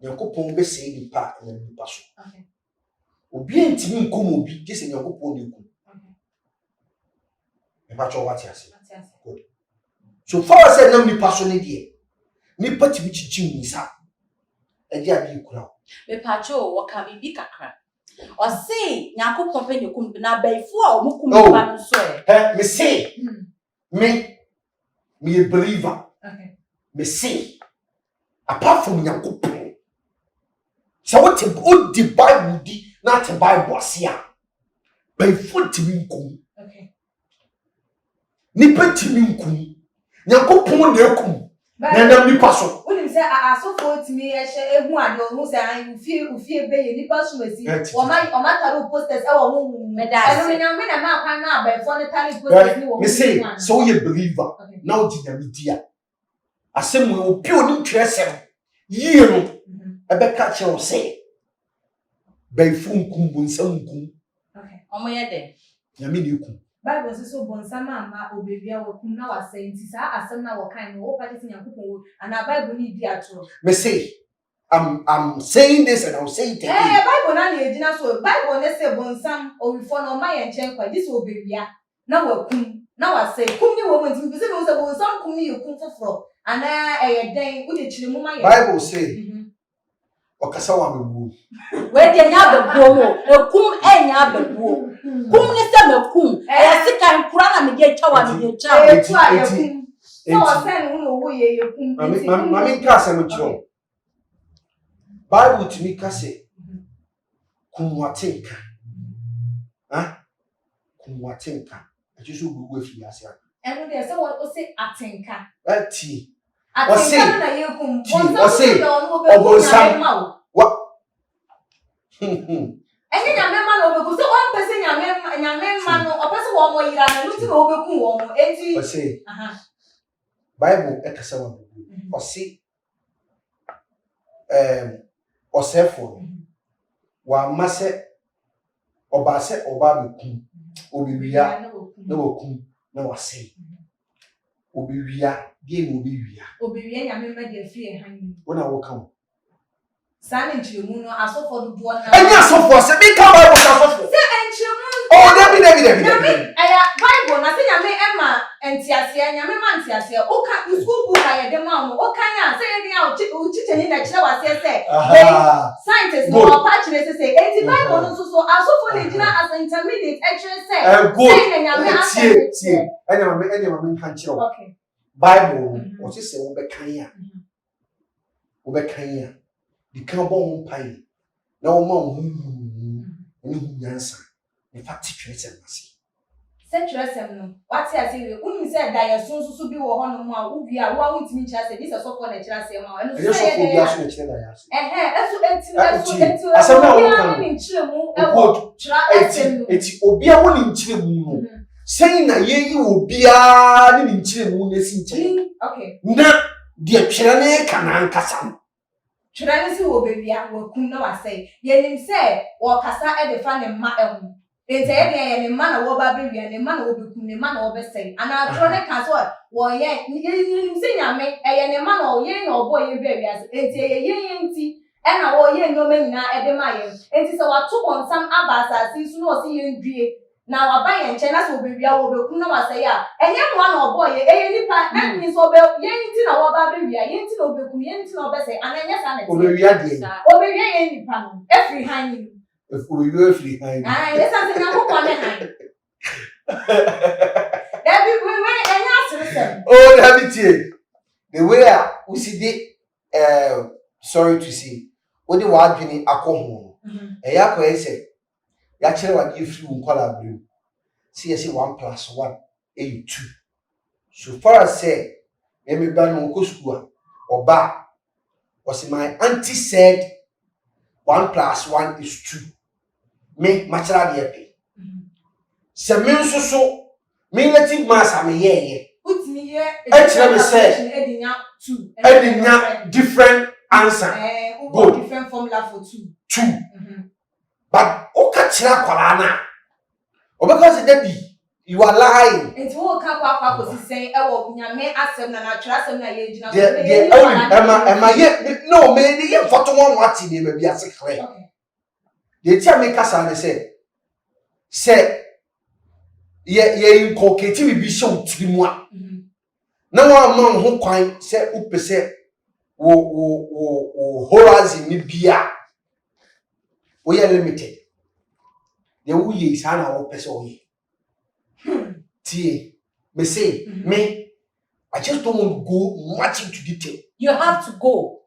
Yankopon be say the part and then pass.
Okay.
Obi ntimi nkomo bi just in Yankopon dey ku.
Okay.
E ba cho what you say. Good. So far as I know me passionate there. Nipa timi chichi nisa. E dia bi kura.
Me pacho waka bibi kakra. O say Nyankopon pe nyekum na baifo a omukum ba no so e.
Me say. Me a believer.
Okay.
Me say. Apart from Nyankopon. So what the Bible di na the Bible asia. Baifo timi nkum.
Okay.
Nipa timi nkum. Nyankopon na ekum. Na nam nipa so.
When say so for timi ehu ade o say an ufie be ye nipa so masi. O ma taro posters e wo hu medal. E no me na ma kwan na abaifo ne tare posters ni wo.
Me say so you believer. Now di na media. Asem we obi oni twesem. Yie no. Ebe ka che o say. Baifo nkum bonsam nkum.
Okay.
Omo ye de.
Nyame na ekum.
Bible says so bonsama ma obebia wo kum na wa say nti sa asem na wo kan no wo party Nyankopon and Bible ni di atro.
Me say I'm saying this and I'll say it again.
Bible na na ejina so Bible na say bonsam o before no ma ye nchen kwa this obebia na wa kum na wa say kum ni wo nti bi say no say bonsam kum ni kum foforo ana den wo de chire mu ma ye.
Bible say okasa wa mebu.
We de nya bebuo mo ekum enya bebuo. Kum ni se mekum e sika nkura na me de twa wa me de twa.
E twa ya kum. So o say no wo ye kum.
Mami ka se mo chiro. Bible to me ka say kumwatenka kumwatenka ajusu gugu efi ase
enu de se wo se atenka
ti
atenka na ye kum
obonsam wa
enye nyame ma no obeku se on pese nyame ma no opese wo mo yira na nuti na obeku wo mo enti
ose Bible ekasa wa ose osefo wa mase oba se oba bekum obiwia na wakum na wase obiwia die no
obiwia nyame ma de fie han
wona wo kan
San enchiremu no asofo dodo na
enya asofo se bi ka Bible na asofo
se enchiremu
oh David
aya Bible na se nyame ema entiase nyame ma entiase o ka school book aye de ma mo o kan ya se ye de ya o chicheni na kire wase se scientists no pa kire se enti Bible no so asofo na gina as intermediate actually say
good
nyame
tie enya mame kan kire o
okay
Bible o se wo be kan ya di kan bon pai na wo ma wo ni hunyansa in fact twese nasi
se no what ya say we unu say da ya sunsusu bi wo hono mu a wo wi a wo ntimi kira say this so for na kira say ma enu
so for bia so kira da ya so
esu
asema wo kan
ni kire mu e wo kira esem
eti obi a wo ni kire mu no sei na ye yi obi a ni kire mu na si nche
okay
na de kire ne kana nkasa
Chira ni si wo bebia wo kum na wasai yenim se wo kasa e de fa ne ma ehu ente ye de ne ma na wo ba bebia ne ma na wo bekum ne ma na wo besai ana tro ne ka so wo ye yenim se nyame ye ne ma na wo ye na obo ye bebia ente ye nti e na wo ye no ma nyina e de ma ye enti se wa to bonsam abasa si su no si ye ndue na wa ba ye nche na so bebia wo bekum na wasai a enye mo na obo ye nipa na ni so be ye nti na wo ba bebia ye nti na obekum ye nti na obesai ana nya sa na
obewia de
obewia ye nipa no every hand
obewia free hand
yes ante na ko ne hand every we enya asem
oh David tie the way we see the sorry to say we dey wa adwene akoho eya ko ese ya kire wa give free nkwala brim see you say 1+1 2 so far as say me ba no ko school oba was my auntie said 1+1 is 2 me machara de epe se me nso so me native mass am ye
utimi ye
e kire me say
edinya 2
edinya different answer
good different formula for 2
but o ka kira kwala na because daddy you are lying
it wo ka kwa ko sisen e wo nyame asem na na twara asem na ye gina
the ema ye no me ye foto won wati ni me bia se clear
okay
the tia me kasa na say ye inculcate we bi show tirimu a na wa ma ho kwan say upese wo horizon ni bia we are limited the wo ye sana wo pese wo ye tie me say me I just don't want to go much into detail.
You have to go.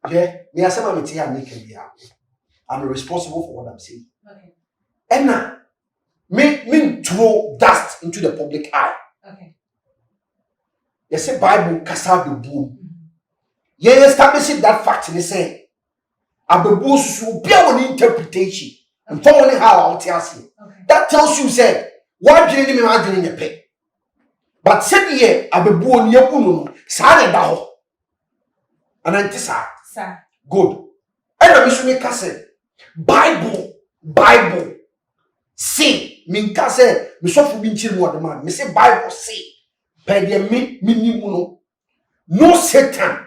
Yeah, me asema me tie make bia I'm responsible for what I'm saying.
Okay.
And now me throw dust into the public eye.
Okay.
You say Bible kasa be boom. You establish that fact in the say abebu so be an interpretation and for only how I tell you. That tells you say why didn't me imagine in pay. But said ye abebu on yakunu sa na da ho. Anantisa
Sir.
good. And I wish me kase Bible say me kase me so fu bi nchiri mo de man me say Bible say per the me no no Satan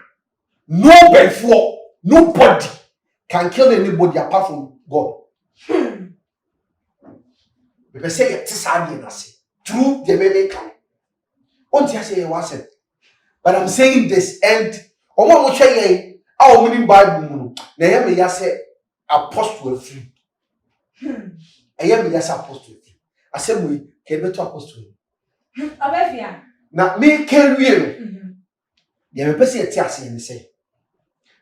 no before nobody can kill anybody apart from God. Because say it is hard na say through the many come. Won't you say was it? But I'm saying this and omo mo hwe yen a omo ni Bible mu no na ye me ya say apostle free. Eye me ya say apostle free. Asem we ke beto apostle.
Abefia.
Na me can we no. Ye me pese ye ti ase ni say.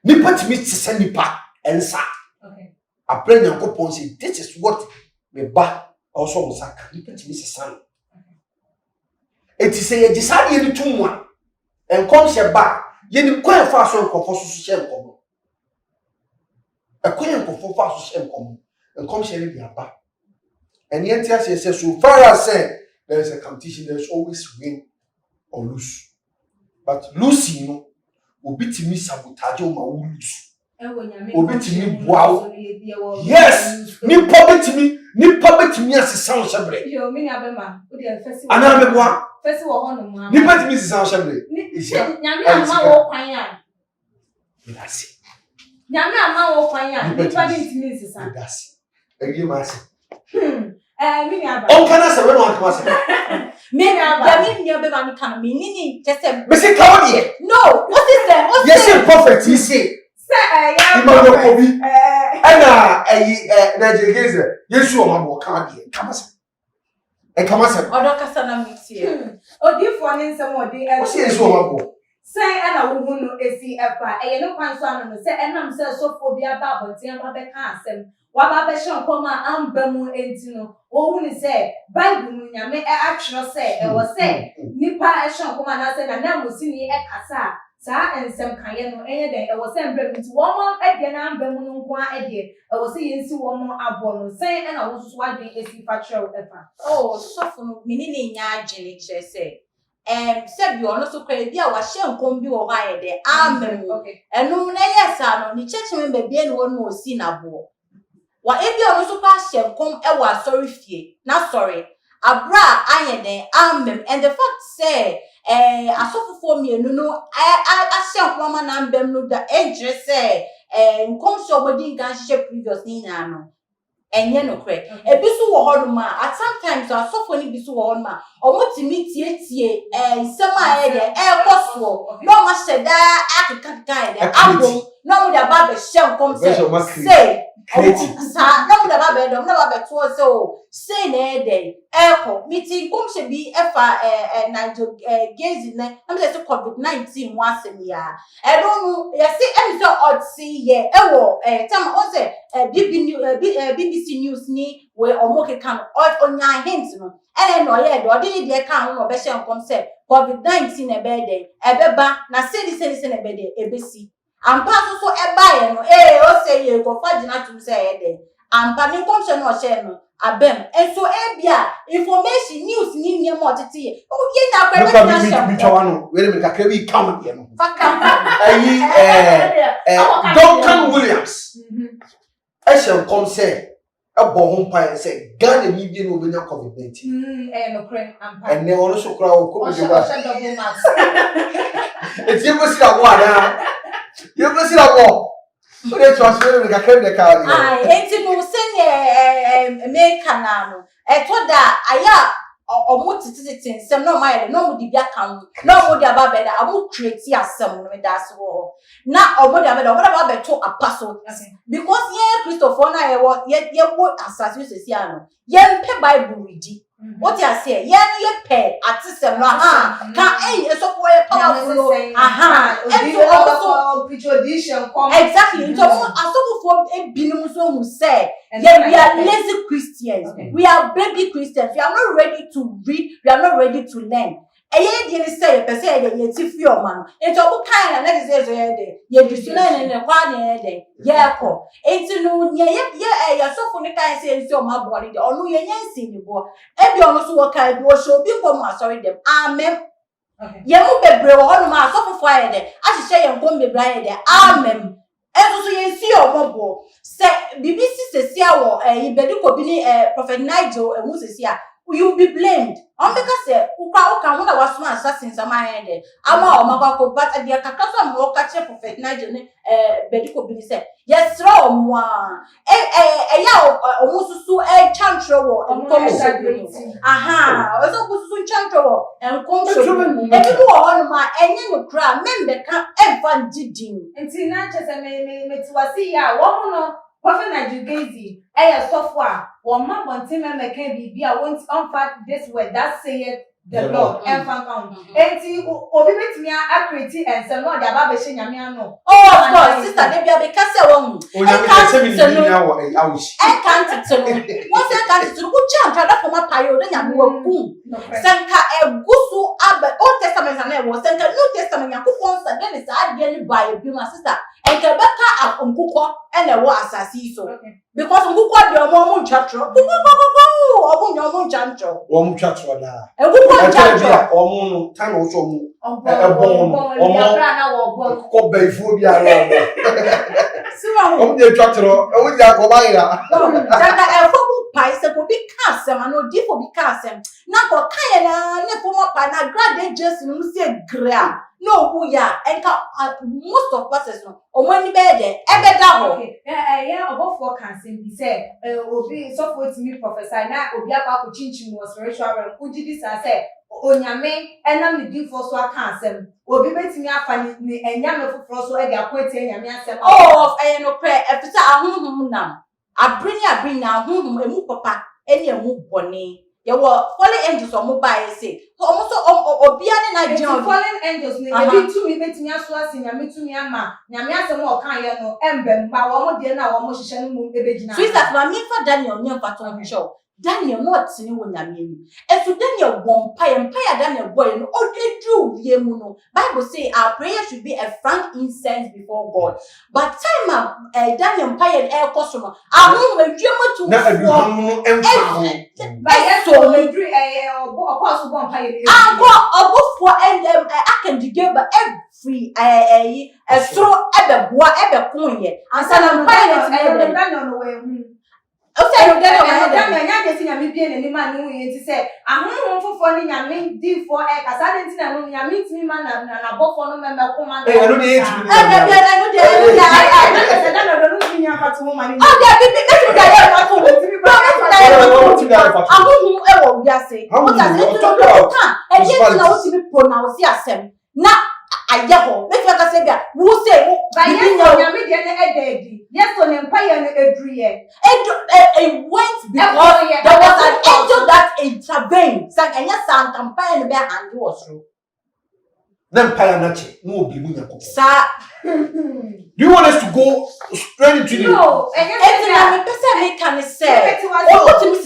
Nipa timi ti se nipa ensa.
Okay.
I pray Nyankopon say this is what me ba also musaka. You put me son. It is say ye decide ye to one and come she ba ye ni kwan fa so nkofo so she nkomo. A kwan nkofo fa so she nkomo and come she be aba. And yet she says so far as say there is a competition, there is always win or lose. But losing, you know, will be to me sabotage or my lose. Will be to me wow. Yes, ni public to me as a sound shabre.
Yo, me abema.
And I'm a one.
First of all, no
Ni public to me sound shabre.
Nyame ama wo kwan ya.
That's it.
Nyame ama wo kwan ya. Ni public to me sisa.
That's it. Again, massive.
Me aba.
On can I say when one comes?
Me aba. Me abema ni kan me ni just say.
Me say come here.
No, what is that? What
Yes, you prophet. You say.
Say
Imam Kobi. Nigeria Gaze. Yes, you are my card here. Come on. Come on.
Odo kasa na miti.
Odifo ne nsem odi.
What is so about?
Say ana wo hu no esi efa. Eye no kwan so ano no say enam say sofo bi aba abonten aba be ka asem. Wa ba be hye nkoma amba mu enti no. Wo hu ni say Bible no nyame atwero say e wo say nipa hye nkoma na say na musini e kasa. Sa ensem kaye no enye den e wo say mbrem nti wo mo ade na amba mu no nko ade e wo say yensi wo mo abo no say na wo so wadwen esi fa twere efa.
Oh, sofo no menini nya agene kire say se bi ono so kwa bi a wa hye nkom bi wo ha ye de amen.
Okay.
Enu na yesa no ni cheche me be bia ni wo no osi na bo. Wa e bi ono so kwa hye nkom e wa sorry fie. Na sorry. Abra aye den amen. And the fact say asofofo mienu no ahye nkom na mbem no da ejre say nkom so bodi gan hye previous ni na no. Enye no kre. Ebisu wo hoduma at sometimes asofo ni bisu wo hoduma omotimi tie nsem a ye koso no ma sheda akaka de abom no mo da ba be hye nkom say sa no mo da ba be do no ba be to say na ede meeting nkom she bi efa Nigeria Gaze ne am say COVID-19 wa asem ya no ye say em so otsi ye ewo tam on say BBC News ni we omoke kan onya hint no no ye do de de kan ho be hye nkom say COVID-19 e be de ebeba na say na be de ebesi ampa so eba ye no o say ye go fa gina tum say ye de ampa ni nkom hye no hye no abem enso ebia information news ni ni mo tete ye o ye na kwa be na
me chawano we me kakra bi count here no
fakam
Duncan Williams Asian come say a bomb pie say Ghana ni bi no be na COVID-19
No kre ampa.
and they also cry o ko be
Double max.
it's you see that one you see that one so they transfer me kakra de car
enti no se me kana no to da aya omo tititi nsem no ma no mo di bia kan no mo di aba be da amo create asem no me da so ho na omo di aba da omo da ba be to apostle because ye Christopher na ye wo asase so si ano ye mpe Bible read what you say ye no ye pe atisem no ka so for ye powerful
And also tradition come
exactly so asofo ebinum so hu say yeah, we are lazy Christians. Okay. We are baby Christians. We are not ready to read. We are not ready to learn. Eye dey say person dey ti fi o ma no. Enti obu kan na dey say so ye dey. Ye du so na ne kwa na dey. Ye ko. Enti no ye sofo ne kan say nsi o ma bo dey. Onu ye nyansi ni bo. E bi onu so wo kan bi wo show bi ko ma sorry dem. Amen. Okay. Ye mu bebre wo onu ma sofo fo aye dey. A hye ye nkom bebre aye dey. Amen. So you see your mobile. Say BBC says here Ibediko Bini Prophet Nigel and Musia. You will be blamed. Because say Uka when I was one assassin some head. Ama or Mabako, but at the Akasa more catch Prophet Nigel Bediko Bini said, yes, throw moi. Almost so a chantro and come. Aha, also so chantro and come. Everyone on my and cry, member can't ever did him.
And see, not just a me to see ya, woman, Prophet Nigeria Gaze, software, or Mamma Timmer can be, I won't unfat this word that say it, the Lord ɛmfa nka ho enti obi betumi akreti ensem no de aba be hye nyame ano
oh of course sister dey bia be ka say wo
Onyame ka se mi ni awo awushi
e kan tete no wo se kan tete no ku cha ntada for ma payo de nyame wa kum sanka egusu aba Old Testament na e wo sanka New Testament yakofo nsa de ne sa ade ni ba e bi ma sister enke beka akunkukọ ene wo asasi so because nkukọ de omo ntwatro omo nyomo ntwatro
wo mu twatro da
nkukọ ntwatro
omo no tan wo so omo
omo na wo bo
ko beifo bi ara omo
siwa
omo de twatro o ja ko ba ira
sanka efo bu pai se ko bi ka asem ana odi fo bi ka asem na ko kan na ne fo mo pa na grade jesu no se gra no who ya enka most of us no omani be de ebeda ho
yeah obofo can say be say obi so for me prophesy na obi akwa chinchim was spiritual realm ujidi sa say onyame enam ne di for so aka asem obi betimi afa ni enyame foforo so e de akwete enyame asem
oh no prayer efisa ahunhum nam abrini na ahunhum emu papa eni emu bone ye wo fallen angels o mo ba say omo so obia ne na gyan
fallen angels ne ebi tumi betimi aso ase nyame tumi ama nyame asem o kan ye no embem ba wo mo de na wo mo hihye no mu ebegina
so is that ma me fa Daniel ne fa to show Daniel no tini wo nyame ni esu Daniel empire Daniel boy no odedu wie mu no Bible say our prayer should be a frank incense before God but time Daniel empire e koso no ahun adwuma tu
na aduham no emfa ho
ba yeso medri okoso bo empire
anko obofo and akandigeba every estro ebeboa ebekon ansana empire
Daniel no we
okay, no
Daniel nya desi nyame bie ne ma ne hu yenti se ahonhom fofo ni nyame di for kasa de ntina no nyame ntimi ma na bofo no meme koma na
no de etimi
no de
Daniel no ni nya fatu ma ni
bi da ya fatu ahonhom e wo wiase o ta se to kan e je na o ti bi pronounce asem na ayaho make you say bia wo say wo
ba nyame de ne ededi yes on empire no edruye
it went because there was an angel that intervened sang enya sang campaign no be handle was through
na empire na che no obi mu nyako
sa
do you want us to go straight into the
no
enti na me pese me kan say o timi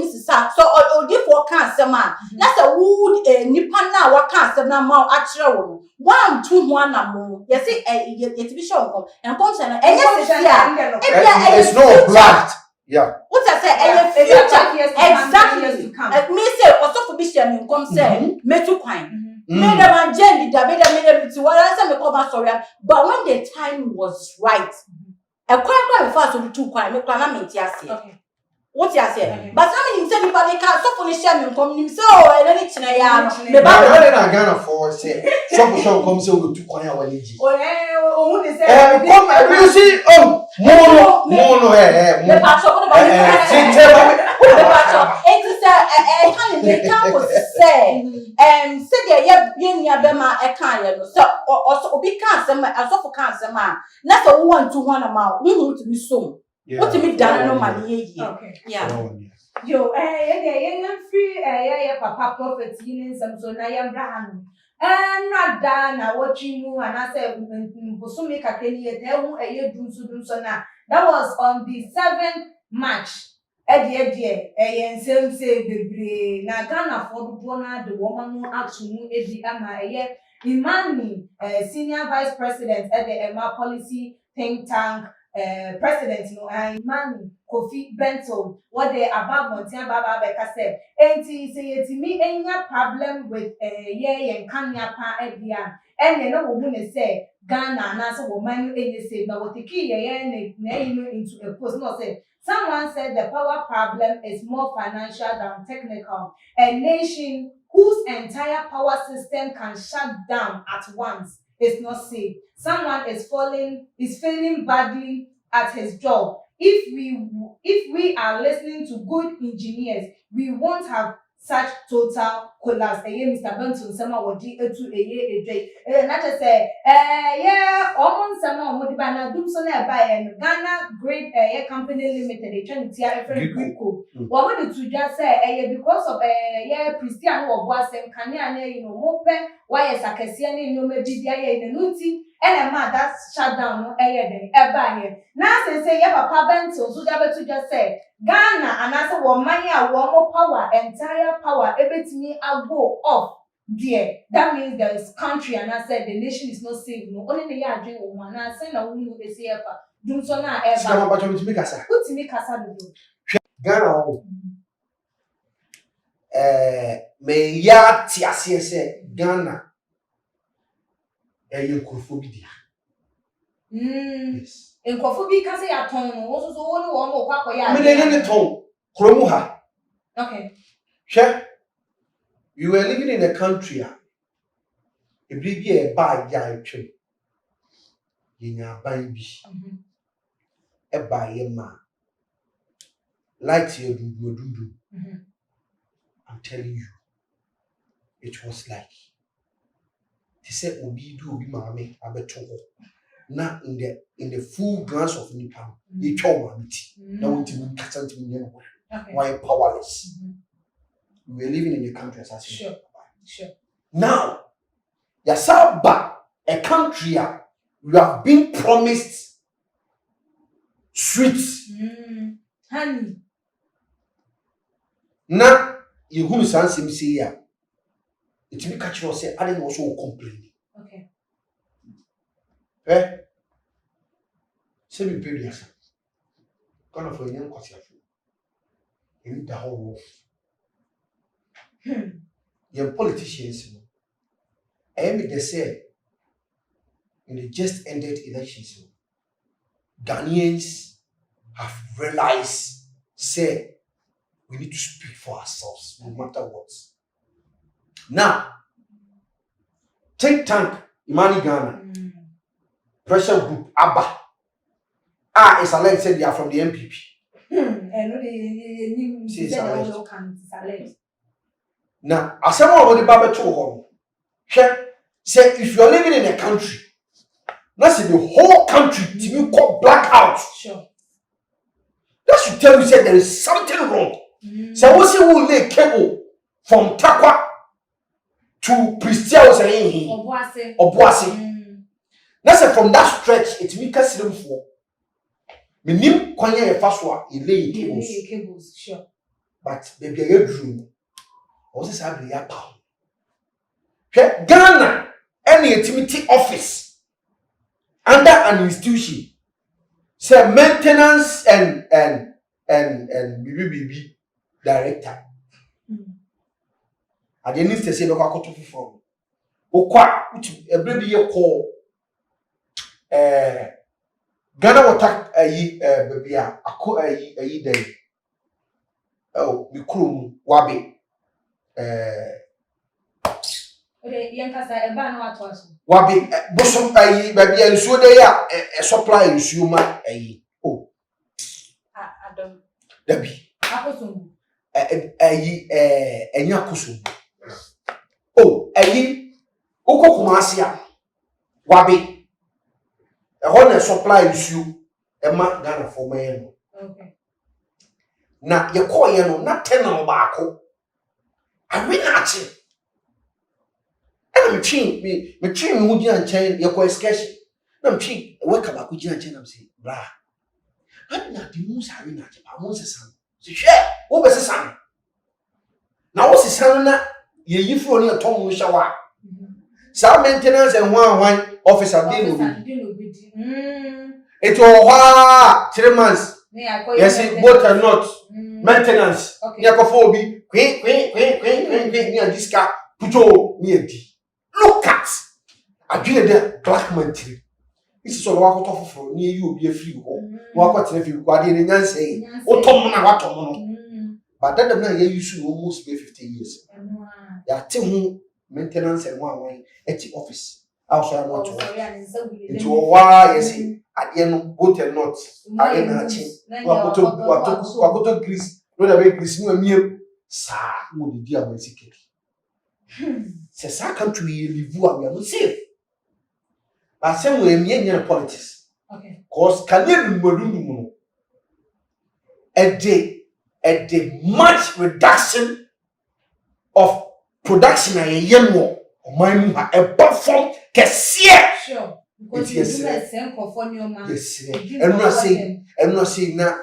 sisa so odi for kan asem a na say wo nipa na wa kan asem na ma a kire wo one two ho anamo you see yetibi show enkom say na enye sisia
it's no blood yeah
what I say future exactly me say osofu bi share me enkom say metu kwan me dem agenda da me dem ti wala say me come sorry but when the time was right e kwa before so tu kwan me kwa na me ti ase what you say but how many say people they can so for share me come nim say oh e no chine ya no me ba
na Ghana for say so for come say we tu kwan ya wale ji
ohun ni say
come you see mono
me pa so ko ba me pa so it is can they can say say there ye nia be ma e kan ye no so obi kan say ma so for kan say ma na so wo want to one ma hu to be so what me dan no ma ye yeah
yo ye free ye papa prophet yin nsem so na ye Abraham na da na watching mu and say bosumi kakeni ye te hu dum so na that was on the 7th March edi nsem say bebre na Ghana for do na the woman no atumu edi ama Imani senior vice president at the Emma policy think tank president no Imani Kofi Benton what they about Montia Baba Beka said enti say yetimi enya problem with ye kanya pa edia and no wo ne say Ghana na so wo man enye say na what ki ye na into a post no say someone said the power problem is more financial than technical. A nation whose entire power system can shut down at once is not safe. Someone is failing badly at his job. If we are listening to good engineers, we won't have such total collapse. Mr. Benson sama wodi etu edwai. Na che say yeah almost sama wodi ba na dum so na ba Ghana Great Company Limited e twa tia Grico. Wo mo de to just say because of Christian wo bo asem kania na mo pe why sakese ne nyoma bidia ye nuti and ma that shutdown no den eba here. Na say Papa Benson so da betu just say Ghana and as one money a one power, entire power, everything I go off there. That means there is country and I said the nation is not safe. No, only the year drink one. I said na we know say ever. Do so na ever.
Sika maba to make asa.
Who to make asa do?
Ghana o. Me ya ti ase se Ghana. Nkurofo bi dia. Yes.
Nkofo bi ka say aton no wo so wo ni wo mo kwa ya.
Me ne ton kromu ha.
Okay.
Sure. You were living in a country a ebri bi e ba ya etwem. Yenya ban bi. E ba ye ma. Light ye dundu. I'm telling you. It was like they said obi do obi maame abeto ho. Na in the full glance of Nippon, you told me now what you can't why powerless. We are living in a country as I said.
Sure.
Now, Yasaba, a country you have been promised sweets.
Honey.
Now you who is answering say ya. It will catch you say I didn't also complain.
Okay.
Say me pay yes. Kind of a young cause in the whole world. Young politicians, they say in the just ended elections, Ghanaians have realized, say, we need to speak for ourselves, no matter what. Now, think tank, Imani Ghana, pressure group, ABBA, it's alleged said they are from the MPP. Now, as someone already Baba to home, say if you're living in a country, let's say the whole country to you call blackout.
Sure.
That should tell you say there is something wrong. So what's it will lay cable from Takwa to Pristia saying Obuasi. That's from that stretch, it will cast them for. Minim kwanya e faswa e lay cables.
Sure.
But baby I drew. Also say ya pa. Ghana any intimate office under an institution say maintenance and BBB director. I didn't say no kwakoto fufo. Okwa every year call Ghana water baby ako day. Oh, we krum wabi wabi bosom baby and so they are a supply insumer oh
Adam
Debbie
Akosum
enya kusum oh uko kumasia wabi a supply issue ma Ghana for me.
Okay.
Na ye call ye no na tenant baako. I win achi. And me twin mu gi anchen ye call excursion. Na me twin we ka baako gi anchen na me say bra. Had na di mu sa win achi pa mu sesan. Se hwe wo be sesan. Na wo sesan na ye yifro ni atom mu shawa. Sa maintenance and one officer dey no. It was 3 months. Yes, both are not maintenance. Yakofobi, near this car, puto near D. Look at I did a black man tree. This is all walk off from near you, be a free walk out if you got in and say, oh, Tom, but that the man you should almost be 50 years. There are 2 maintenance and 1 way at the office. Also, I want to into a why is he at the end both and not. I am hatching. Wakoto Greece, no the way Greece, no meal. Sa mo di dia mo siketi. Se sa country ye live we are safe. But some we enya politics.
Okay.
Cause can you no a day much reduction of production a yen wo man mu a perform kesiye.
Sure. Because you do the same for man.
Yes. I'm not saying na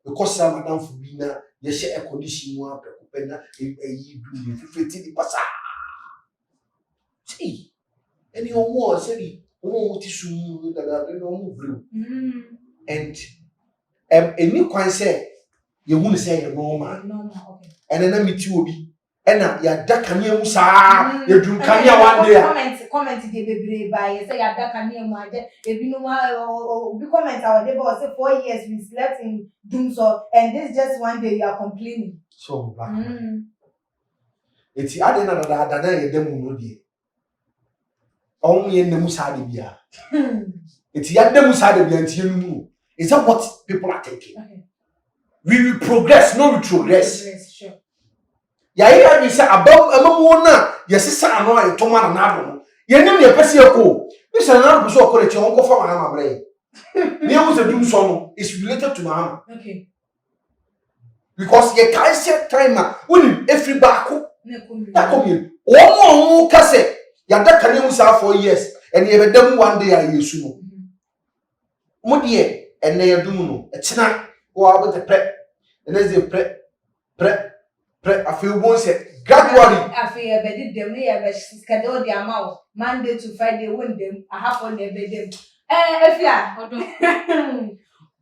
because some madam for me na ye share a condition mu apeko na yi do the 50 pasa. See. Any more say who ti sumu that no blue. And any kwan say you won't say you're normal.
Okay.
And then meet you be. And ya da kanya mu sa you do kanya one day.
Comment dey bebre by say ya da kanya mu ade ebi no be comment our day but say 4 years we slept in doom so and this just one day you are complaining.
So back. It's ade na da ye dem no die. On ye nemu sa de bia. It's ya nemu sa de bia ntie nu. Is that what people are thinking?
Okay.
We will progress, no retrogress.
Yes, sure.
Ya here we say about amamu na yesisa ano ayi to ma na ado. Ye nim ye pese ko. We say na do so ko re che won ko fa ma ma bre. Me who say do so no is related to Mahama.
Okay.
Because ye can set time when every back
Na
come here. Omo ka say ya da kan mu sa 4 years and ye be dem one day ayi su no. Mo de and na ye dum no. E china wo abo te pre. And as they pre I feel one say gradually
I feel be dem no ye be schedule the amount Monday to Friday when them I have on the be dem. Efia odo.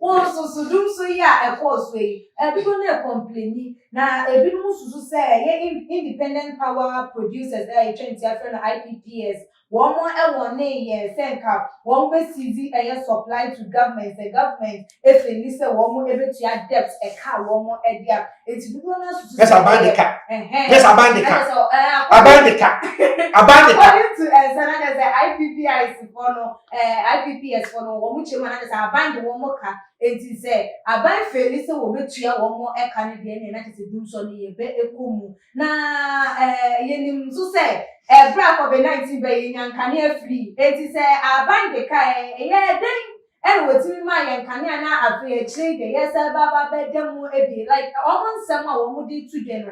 So dum so ya e course we. People na complain na ebi no susu say ye independent power producers e trend ya friend IPPS. One more ye senka one way CZ supply to government the government if they listen one more able to add debts a car one more idea it's people na susu.
yes I buy the car. Yes I buy the car.
So
I buy the car. I buy the car.
According to Sanada the IPPS for no IPPS for no one much man I buy the one more car it is I buy fair listen will be two one more a Canadian and that is a doom so ye be ekumu na yenim so say bra COVID-19 be yankane free it is I buy the car yeah then and wetin ma yankane na afi e chire de yes baba be dem e like almost some wo di to de no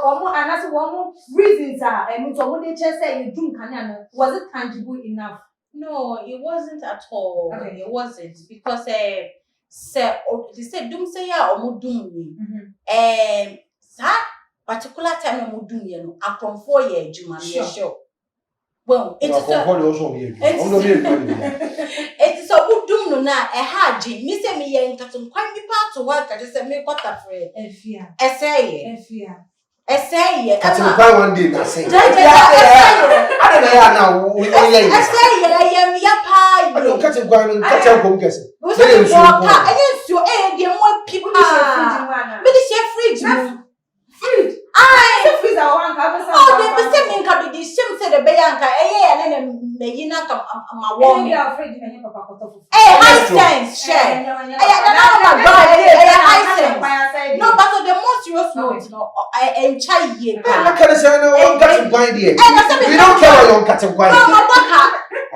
omo anase wo reasons are and to wo dey say you do kane no was it tangible enough?
No, it wasn't at all.
Okay.
It wasn't because they said doom say ya omo doom ni. That particular time omo doom ye no akron 4 year adwuma me sure. Well, it is a good doom no na e ha agi me say me ye nkatum kwan bi pa to work I just say me quarter free.
Efia.
Essay.
Katim kwan one day na say.
I
I don't know now we only
say ya me ya pa
I don't katim kwan katim kom kese.
We say I just you dey more people. Me dey share fridge.
Fridge. Freezer one ka
they be say me nka be the shame say the be yanka na me na ka ma wo me.
Fridge na papa koto.
High sense share. High sense. No, but on the most serious note, no, I enjoy ye.
I can't say no katim kwan there. We don't care about your katim kwan.
No,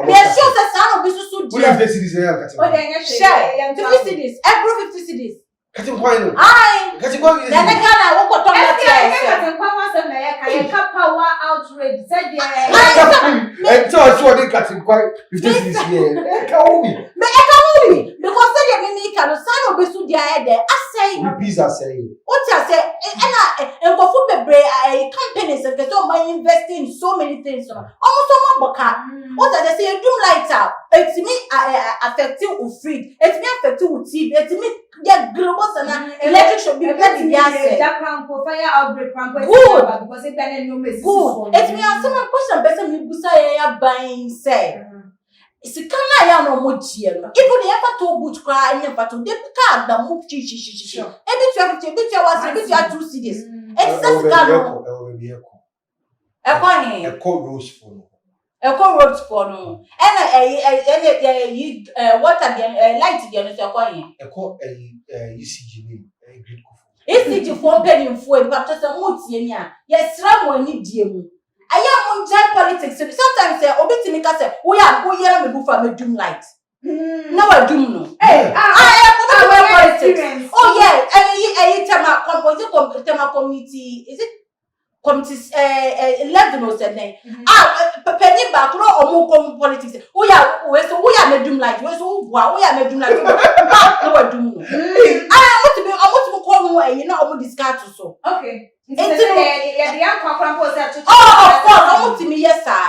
we are sure that son of business so
What if they see this katim kwan?
Share 50 cities, every 50 cities.
Katim kwan.
Aye.
Katim kwan is.
Then I can't walk on
Katim kwan was na ya ka power outrage said
And so I saw the katim kwan 50 cities here. Ka me.
Because say me can son of business there I say
Pizza say.
what I say and go for the companies and get my investing in so many things. Almost so much what I say do lighter. It's me affecting with free. It's me affecting with TV. It's me get global and electric should be better yes.
Fire outbreak
good
because it can no mess.
Good. It's me ask someone question better me busa ya buying say. It's a kind ya no more cheer. Even the ever to good cry and never to the card the move chi. Every 20 was 2 cities. It's just card.
A cold rose for
Echo road for no. And what again light again is your coin.
a call ECG name, a great
ECG for penny for but just a mutia. Yes, Ram ni diemu. I am on politics. Sometimes say obitimika say we are me from a doom light. No, I do no. Hey, I politics. Oh yeah, I tema committee. Is it committee 11 or something? Penny back no or politics. We are me doom light. We are me doom light. No, I do no. I want to call more. You know, I want discuss so.
Okay. The young conference was
of course, I want to me yes sir.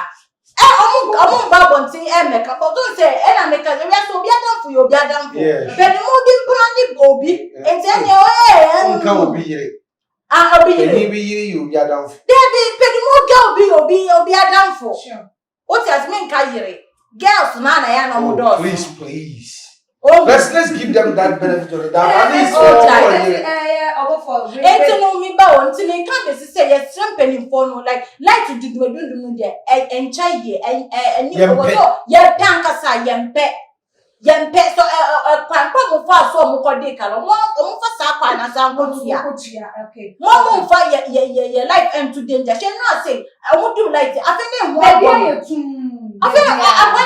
I'm babonti make up. Don't say I make a so be done for you be done for. But the moving plan obi and then you
come be here.
I'll be
here you be done for.
There be petty more girl be done for.
Sure.
What has mean kayere? Girls man I am no
Please. Oh, let's give them that benefit of the doubt. At least
no me ba until they can't say yes penny for no like to do there and chai and yeah tankasa yempe so kwan kwa fa so mo kode kalo mo fa sa kwa na sa ngotia
okay
mo fa ye life and to danger she no say I won't do like afene mo I went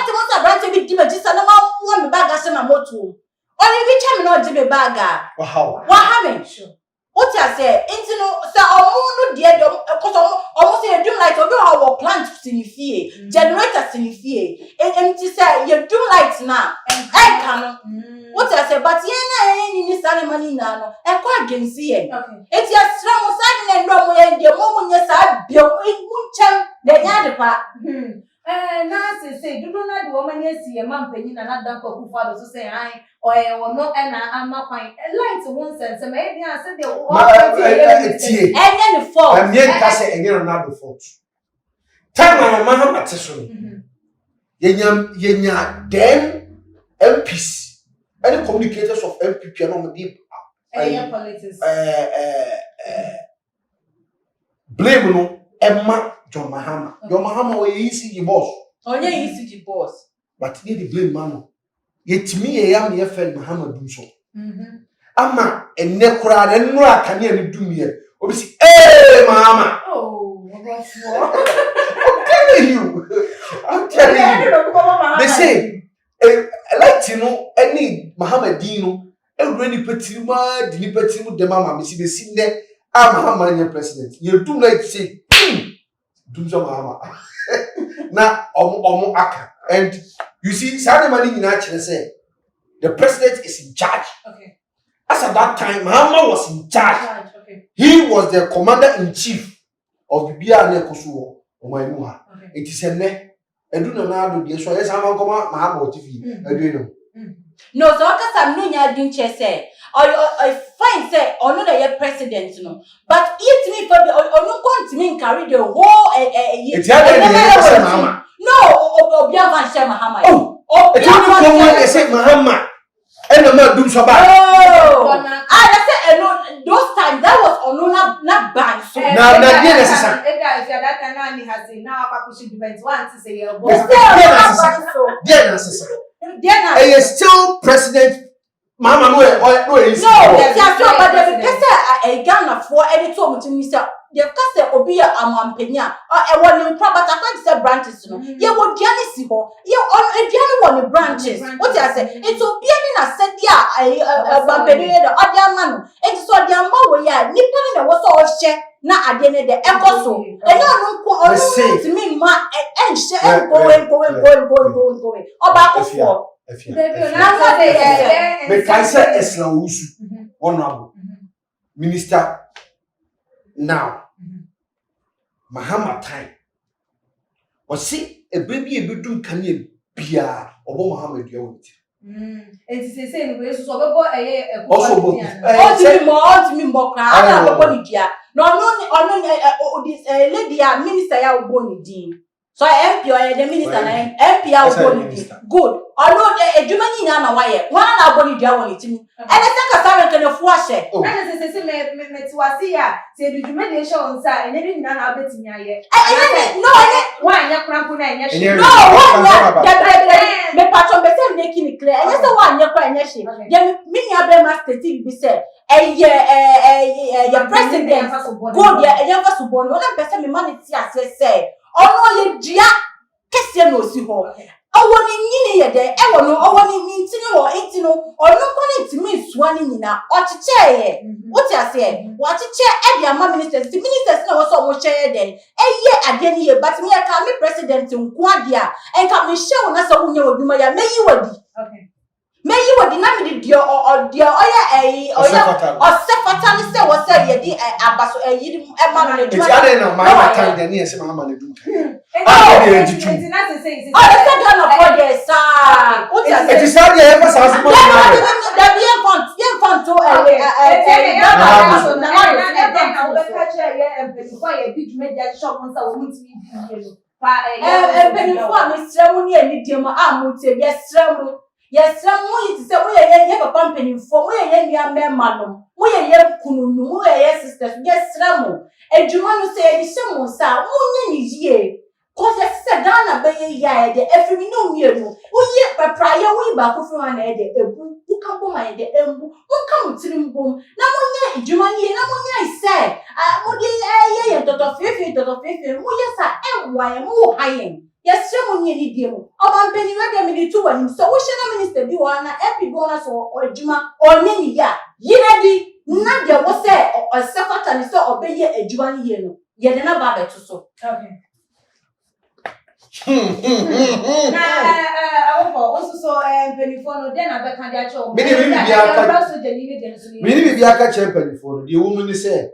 to want a branch big dimage so no one bag as na moto only which am not jibe bag
wow
what happen sure what I say into no so no dear cause almost say do like obi our plant sinifie generator sinifie and to say you do lights now and can what I say but ye na ni sane mani na no e kwa agency e eti asra mo sane na ndo mo ye de mo nya sa bio munchem de nya de pa
na say do na de woman yesi e man panyi na dan kwa kufa so say ai or no na ama kwan light won sense me e dia say de
any fault
am yen ka say enye na do fault time na mama ma te so yenya dem MPs any communicators of MPP no me
politics
blame no Emma John Mahama. John Mahama was ECG boss.
Onye ECG boss.
But he the blame man. Yet me a me fell Mahama do so. Ama enne kura de no aka ne ani dum ye. Obi si Mahama.
Oh,
I'm telling you. They say like you know any Mahama Dino every petima di petimu de mama me si be sin there Mahama nye president. You do like say Dumso Mahama. Na omo aka. And you see, Saturday morning in actually say the president is in charge.
Okay.
As at that time, Mahama was in charge.
Okay.
He was the commander in chief of the BRN Kosuo. Okay. It is a ne. And do not do so. Yes, I'm going to Mahama TV. I do know.
No, so I can no nya din che say I find say ono na ye president no but it me for ono continue carry the whole
it's Mahama
no obi avan share Mahama
obi avan they say Mahama and no do so bad
I say no those times that was ono na ban so
na dey necessary
if you that time na has now pakushi event want to say your
boss dey necessary
he
is still president. Mama no is
but the person Ghana for any time to me say the person obi amampenya e won but I can't say branches no ye wo diane si ho ye diane won branches what I say it obi ani na said dia amampenya de odi ama no it so di ama wo ya nipa ni na wo so o hye na ade ne de ekoso enyo no ko onu to me ma enhye go oba akofo
me can say Esla Usu, honorable minister now. Mahama time. Or see a baby a bedroom can ye be a Muhammad Yawit.
It is the same way so a
also
no this lady minister ya Boni Dean. So MP or the minister na MP a Boni Dean. Good. Although edwuma nyina na waye wana na boni dia woni timi ene se kasare kan fu ahye
ene se me tiwase ya se edwuma de hye on sa ene nyina na abetimi aye
no ene
wanya krampo na enye hye
no wanya me patron be se make ni clear ene se wanya kwa enye hye ye me nya be ma static bi se your president go there ever so born no person me man ti ase say ono ye dua kese no si ho owo ni nyini ye de ewo no owo ni ntini wo ntino ono ko ni ntimi nsuwa ni nyina ochiche ye what you say what chiche e dia ma ministers the ministers na wo so mo che de eye ade ni ye but me ka me president nko ade a enka me hye wo na so wo nya oduma ya meyi wadi
okay
meyi wadi na me di oya osefata ni se wo se ye di abaso yi di e ma no
It's other than my time than yes, Mamma.
it's not to say
oh the second of all yes sir what you
It is not the emphasis.
there be a font to yes, you say we are papa mpanimfo we are nua mema no we are kununu we are sisters yes ramo edwuma no say e hyem sa munye ni yie cause yes say Ghana be ye ya de every no mienu we ye papraye we ba ko fun na de ebu uka bo ma de embu unka mutirim bom na munye edwuma ni na munye say mudi ye toto fefe mu ye sa enwa ye mu hayen yes munye ni diemu obampeni we de me tu wani so we shena minister bi wa na epi bi na so odwuma onye ni ya yina di na de wo say osefata ni so obeye edwuma ni ye no ye de na ba beto so
okay also penifo then abeka dia cho
Mini bi aka champion for the woman say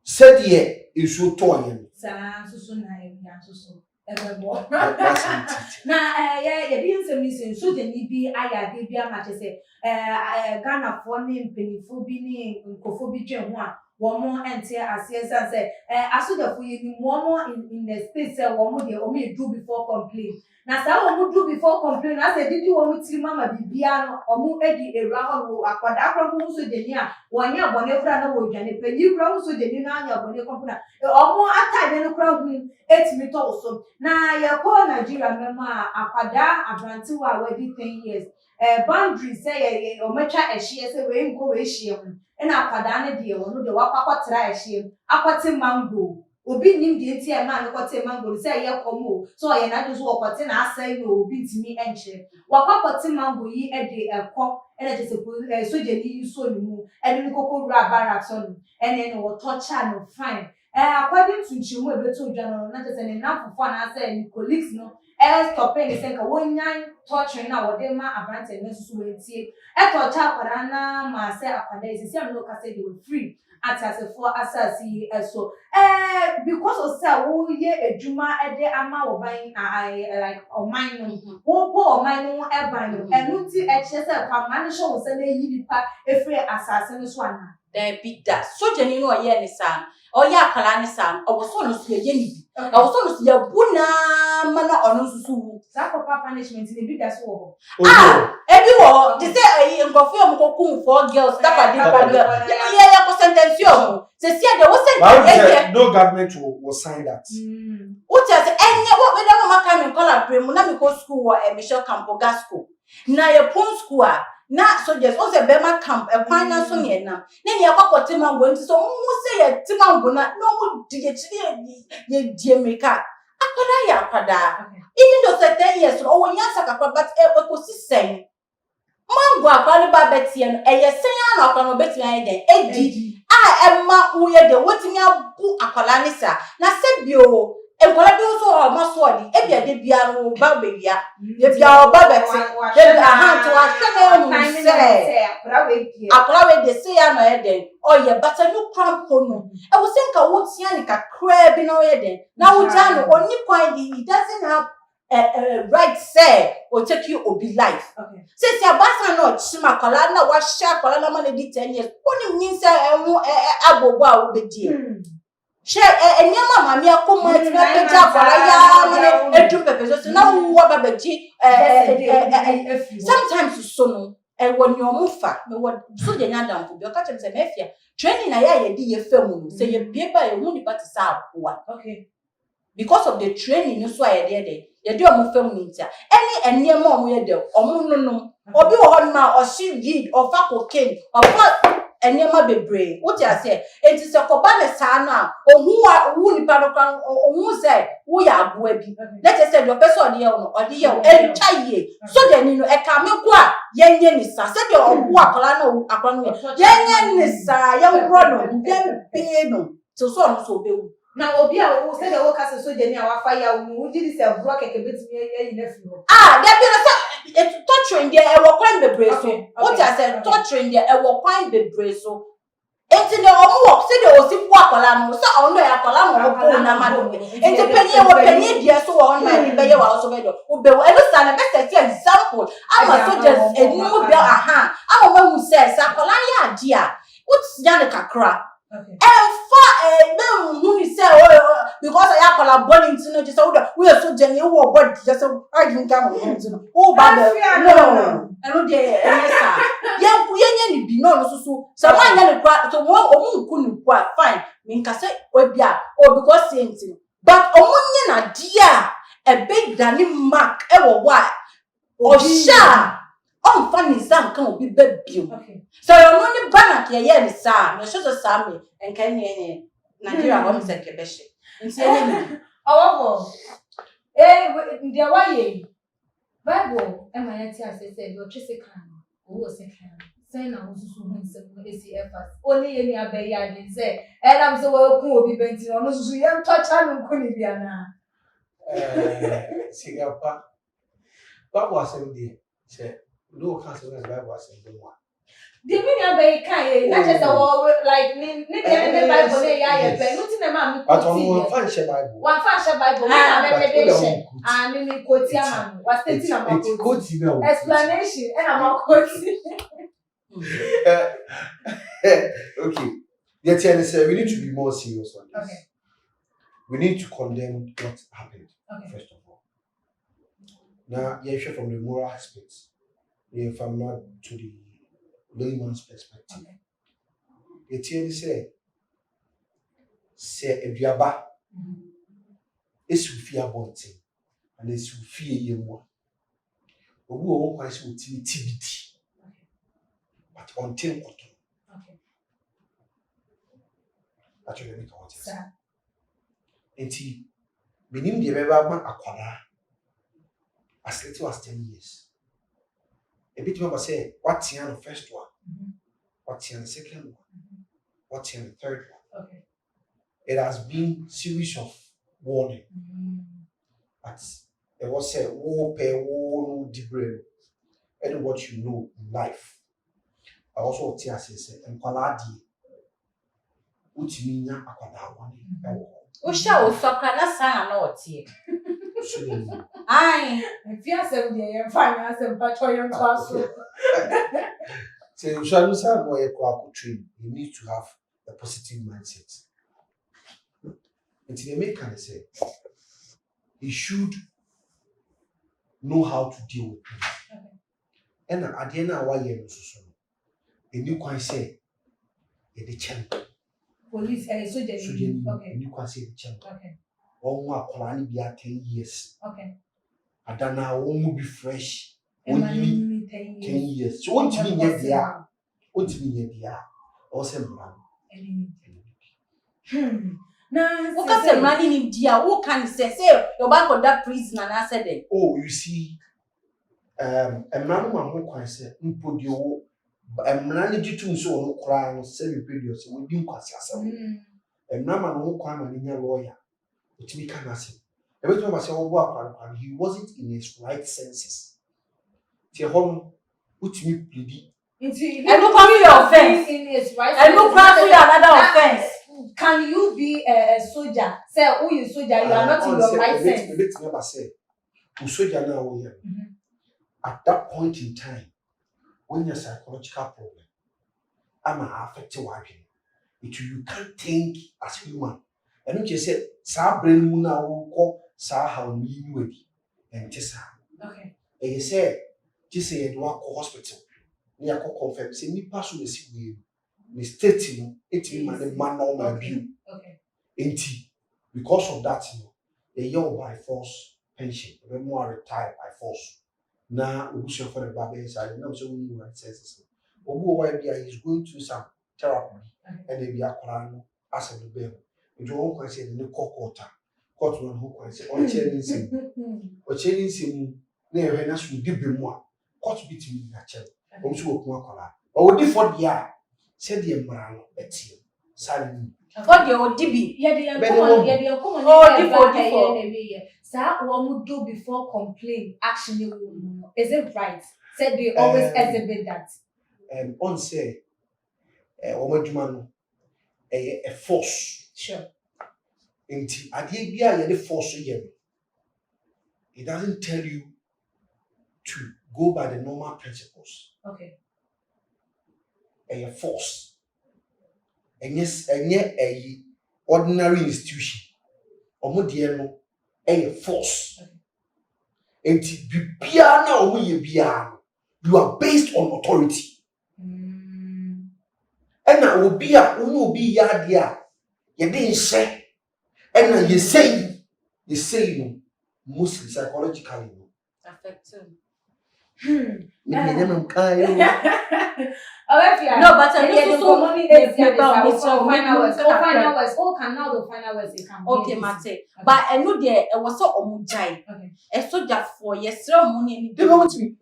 said ye isu to yen
sa susu na ya susu ebebo na ye bi nsem ni sen so de ni bi aya de bi ama che say Ghana for ni penifo bi ni nkofo bi dwen ho a womo ente ase say asudafo ye ni womo in the state say womo de omo do before complain na sa womo do before complain na say didi womo tiri mama bibia no omo edi ewra ho akwada akro ho so de ni a wonya abone kura na wo dwane panyi kura ho so de ni na anya abone kompuna omo atade no kura hu 8 meters so na ye ko Nigeria mema akwada abranti wa wedi 10 years boundary say ometwa ehie say we nko we ehie ho na akwada ne de wono de wakwakwatra ehie akwate mango obi nim de enti e ma ne kwate mango say ye komo so ye na de so wakwate na asai no obi ntimi enche wakwakwate mango yi e de ekọ ene je se so je ni so ni mu ene ni kokoro abara so no ene no torture no fine according to chimu ebeto dwano na je se ne na fofo na asai ni colleagues no stopping the senka wonyan torture na wode ma abrante ne susu wetie torture akwara na ma say akwada isi am no ka say they were free at as for asasi so because of say wo ye edwuma ede ama wo ban like oman no wo bo oman no e ban no enu ti e che say kwa man show say na yi nipa efre asase no so ana
there be that so jeni no ye ni sa oya akala ni sa oboso no so ye ni oboso no so ya buna mana onu susu
papa punishment dey do that so
ebi wo they say nkofo am kokun for girls that are different girls ye ko sentence yo say see there was sentence
no government will sign that
what you say enye what we don't make am call premu na me go school wa Michelle Campo Gasco na ye pon school na soldiers o se bema camp ekwan na so ne nam na ne yakwakote mango nti so mu se ye timango na no mu dige chiri ye die meka akwada ya akwada even though 10 years o wonya saka kwa but ecosystem mango akwali ba betie no eye sen na akwa no betie an den edi emma uye de wotimi abu akwala ni sa na se bio enkola bi so o ma so odi ebia de bia no ba bewia de bia o ba beti de aha to ahwe na mu se akora we de se ya no eden o ye bata no crampo no e wo se nka wo tia ni kakra bi no eden na wo ja no oni point he doesn't have right say or take you obi life
okay
say abasa no chima kola na wa sha kola na ma na di 10 years oni nyin se enwo agogo a wo bedie she enyama mami akoma ti na peja kola ya ma edu pepe so na wo ba beji sometimes so no when you mufa me what so je nyanda mfo bi o ka chem se mafia training na ya ye di ye fam no say ye bieba ye hu ni party sa wa
okay
because of the training no so aye there ye do omo fam ni ntia any enyema omo ye de omo nonom Obi wo hon ma o shi weed or fa cocaine or enema bebre what you say enti se ko ba ne saa no a ohu a wu nipa no kan ohu se wo ya aboa bi let us say the person dey no odi ye entwa ye so de ni no e ka me ko a yenye ni sa se de obu akola no akola no yenye ni sa ye wro no dem be no so no so be wu
na obi a wo se de wo ka se so de ni a wa fa ya wo ji di se bro keke betimi ye na fi no
there be no torturing there e wo kwan bebre so what I said torturing there e wo kwan bebre so enti ne omo wo se de osifu akola no so ono ya akola no ko na ma do enti penye dia so wo on ma ni be ye wa so be do wo be wo e no sa na be set example ama so just enu be aha ama ma hu se sa akola ya dia what ya ne kakra because I have a body to just we are so genuine or body just I didn't come oh bad no I don't dare young be no so one yan to one couldn't quite fine mean can say or because same thing but a dear a big danny mark ever what or sha on funny some can be baby so you're only banner here yes sir no show Sammy and can you Nigeria home say kebeshi nti eni
owo ndia wa ye Bible e ma yati asese do twese kan wo se kan say na wo susu hu nse ko esi efas oni ye ni abayi ade say e lam so wo ku obi benti no susu ye ntocha no ku ni bia na
sigapa Bible asem di say do kan say Bible asem do wa
the meaning abayi kan ye na just like ni the Bible na ya ye pe no ti na ma mi
but on fan share Bible
one fan share Bible na revelation and ni quote am was stating na quote explanation and am quote
okay yet say we need to be more serious on this.
Okay.
We need to condemn what happened.
Okay.
First of all, now you share from the moral aspect, you from not to the layman's perspective. Yet say eduaba is fear bonting and is fear ye more. Obu o kwa se utility but until
okay
actually make what is
sir
enti benim de beba ma akwara as little as 10 years a bit mama say what year the first one what year the second one what year the third one
okay
it has been series of warning but it was a war pay war debrain and what you know in life I also tell say enkwala die utimi nya akwada one ewo
o sha o sokra na san na otie
so
ai fia sem de ye fanya sem pa choyo kwaso
so you shall say boy kwa train you need to have a positive mindset until the make can say he should know how to deal with things and at the end of our year so a new can say the champ
police soldier
okay new can say the champ
okay
or one akwala be 10 years
okay
adana won be fresh
when
10 years so what mean here dia what mean here dia o say man
na
wo ka say man ni dia wo kan say your back on that prison and I said them
oh you see a man who can say mpodi wo emran ni jitu so no kra no say we period so we din kwase asem emran man who kwa man nya lawyer otimi kan asem every time I say obo akwan he wasn't in his right senses tie hon otimi pleadi
into
no come offense
in his right
and no cross another offense
can you be a soldier say who you soldier you are not in your right sense
a bit never say who soldier now we here at that point in time when your psychological problem am affect your you can't think as human and you say sa brain mu na wo ko sa how me you be and just
okay
and you say just say you go hospital you go confirm say ni pass we see we the state no it mean man normal view
okay
enti because of that you know by force pension we more retire by force na obusu for the baby side na so we want sense obu why be is going through some therapy and they be akora no as the baby you won kwa say the court no who kwa say on chair nsem na ehwe na so di bemu a court bitimi na chair o so okun akora o di for dia say the mra no etie sali
for the odibi
yeah the common sa what do before complain action is it right said they always exhibit that
on say omadwuma no a force
sure
nti ade bia ye the force ye it doesn't tell you to go by the normal principles
okay
a force enye a ordinary institution omodie no a force nti bibia na omoye bia you are based on authority ena obi a onu obi ya de a ye de nse ena ye say no mostly psychologically no
affected
no
but okay mate but I know there was so omujai e soldier for yesra mo ni
me want me
me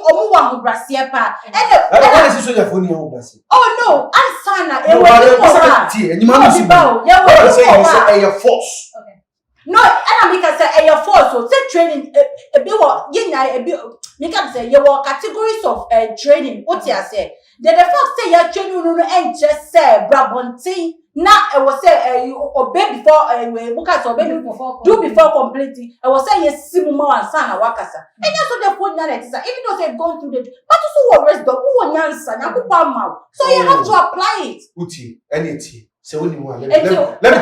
omu wa ho brasie pa
e soldier for ni ho brasie
no ansana e wo
force
no, and I make us say a force so say training a bit what make us say you were categories of training. What you say? The first say you training no and just say brabonting. Now I was say you obey before we obey before do before completing. I was say yes simumo and sana wakasa. And that's what the point that is even though they go through the but also rest the who nyansa na kupa so you have to apply it.
Uti anything. So let me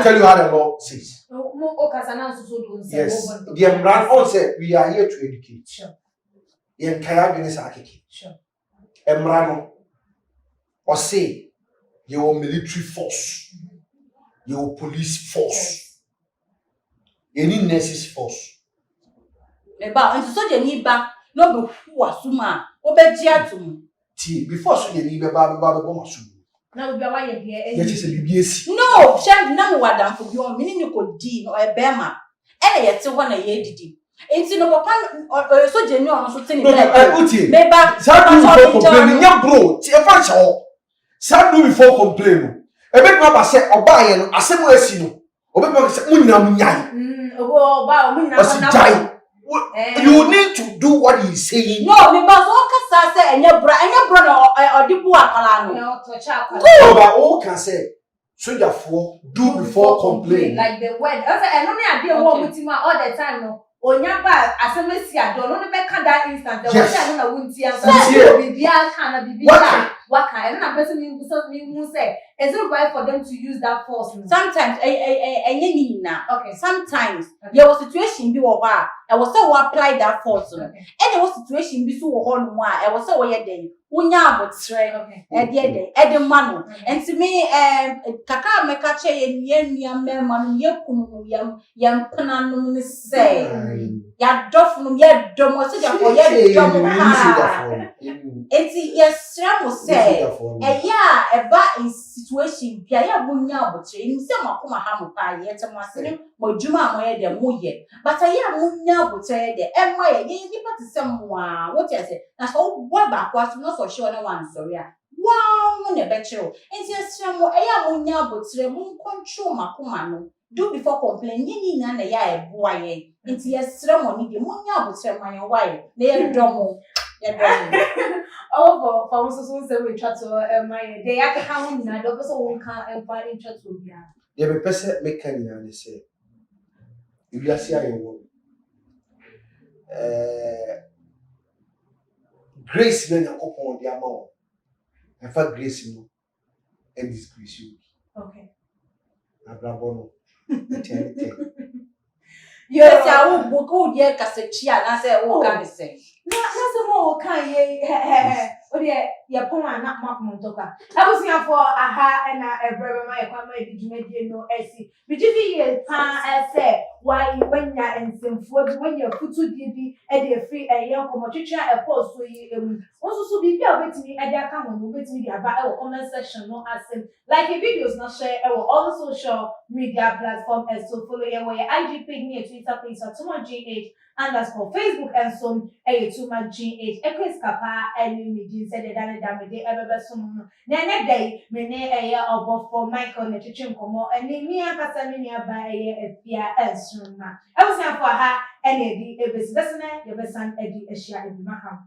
tell you how the law says. Yes, the brand all said we are here to educate.
Sure.
The entire business architect.
Sure.
Emrano or say your military force, your police force, any nurses force.
Eba, and so the need back no be who asuma obejia to me.
Before so the need be ba
na obi awa ye de
ye chese bibiesi
no shem na mo wadam fo bi o mini ni ko di no e bema e na ye te ho na ye didi enti no papa so jeni ono so te ni
me ba sa do before complain nya bro ti e fa che ho sa do before complain e be ma say oba ye no asem asi no obi ma say munyina munyai
oba munyina
you need to do what he is saying.
No, me ba so kasa say enye bro na odibu akala no.
Go ba o can say soldier for do before complain.
Like the word. I no me ade wo mutima all the time no. Onya ba asemesi ado no be kan that instant. The one na wunti answer. Bibia kan na bibia. Waka and na person me say is it right for them to use that force?
Sometimes enye na. Okay. Sometimes there was situation bi wo ha. I was say we apply that force no. And there was situation bi so wo ho no a I was say we ye den. Unya abotre. E de den. E ma no. Enti me kaka meka che ye nua mema no ye kunu yam pena no ni say. Ya dof no ye domo so ja for ye domo ha. Enti yes sram say eba in situation bia ya munya abotre nim se makoma ha mo pa ye te mo asene mo djuma mo ye de mo ye but ya munya abotre de e ma ye ni pati se mo a what you say na so wo ba kwa so no so sure na wan sorry a wow ne be chiro enti esra mo e ya munya abotre mo control makoma no do before complain ni na ya e boa ye enti esra mo ni de munya abotre man ye why na ye domo
oh for so say we try to my they aka kan na do so won kan empire interest will be
ye be pese make na say you are see ayo grace na yakopon dia ma wo en fa grace no and disgrace you
okay
abrabono
yes ya wo boku die kasechia na say wo kan say
na so mo kan ye o de ya pon ana makmo toka abusia for aha na ebrebe ma yakwa ma di dwumadie no esi bijivi ye pa ese why when ya ensemfo di when ya futu di bi e dey free yan komo twetwa e post so yi emu osusu bi bia obetimi e dey aka mo obetimi di aba e comment section no asem like videos na share e all the social media platform and so follow your IG page me Twitter page at @TumaGH_ Facebook and some @TumaGH ekes kapa eni meji said the dane damede ebebe sum na ne day me ne eya obo for Michael ne twetwe nkomo eni mi akasa mi aba eya efia ensunma e wo san for ha eni edi ebesi besene ye besan edi ehia ebi makam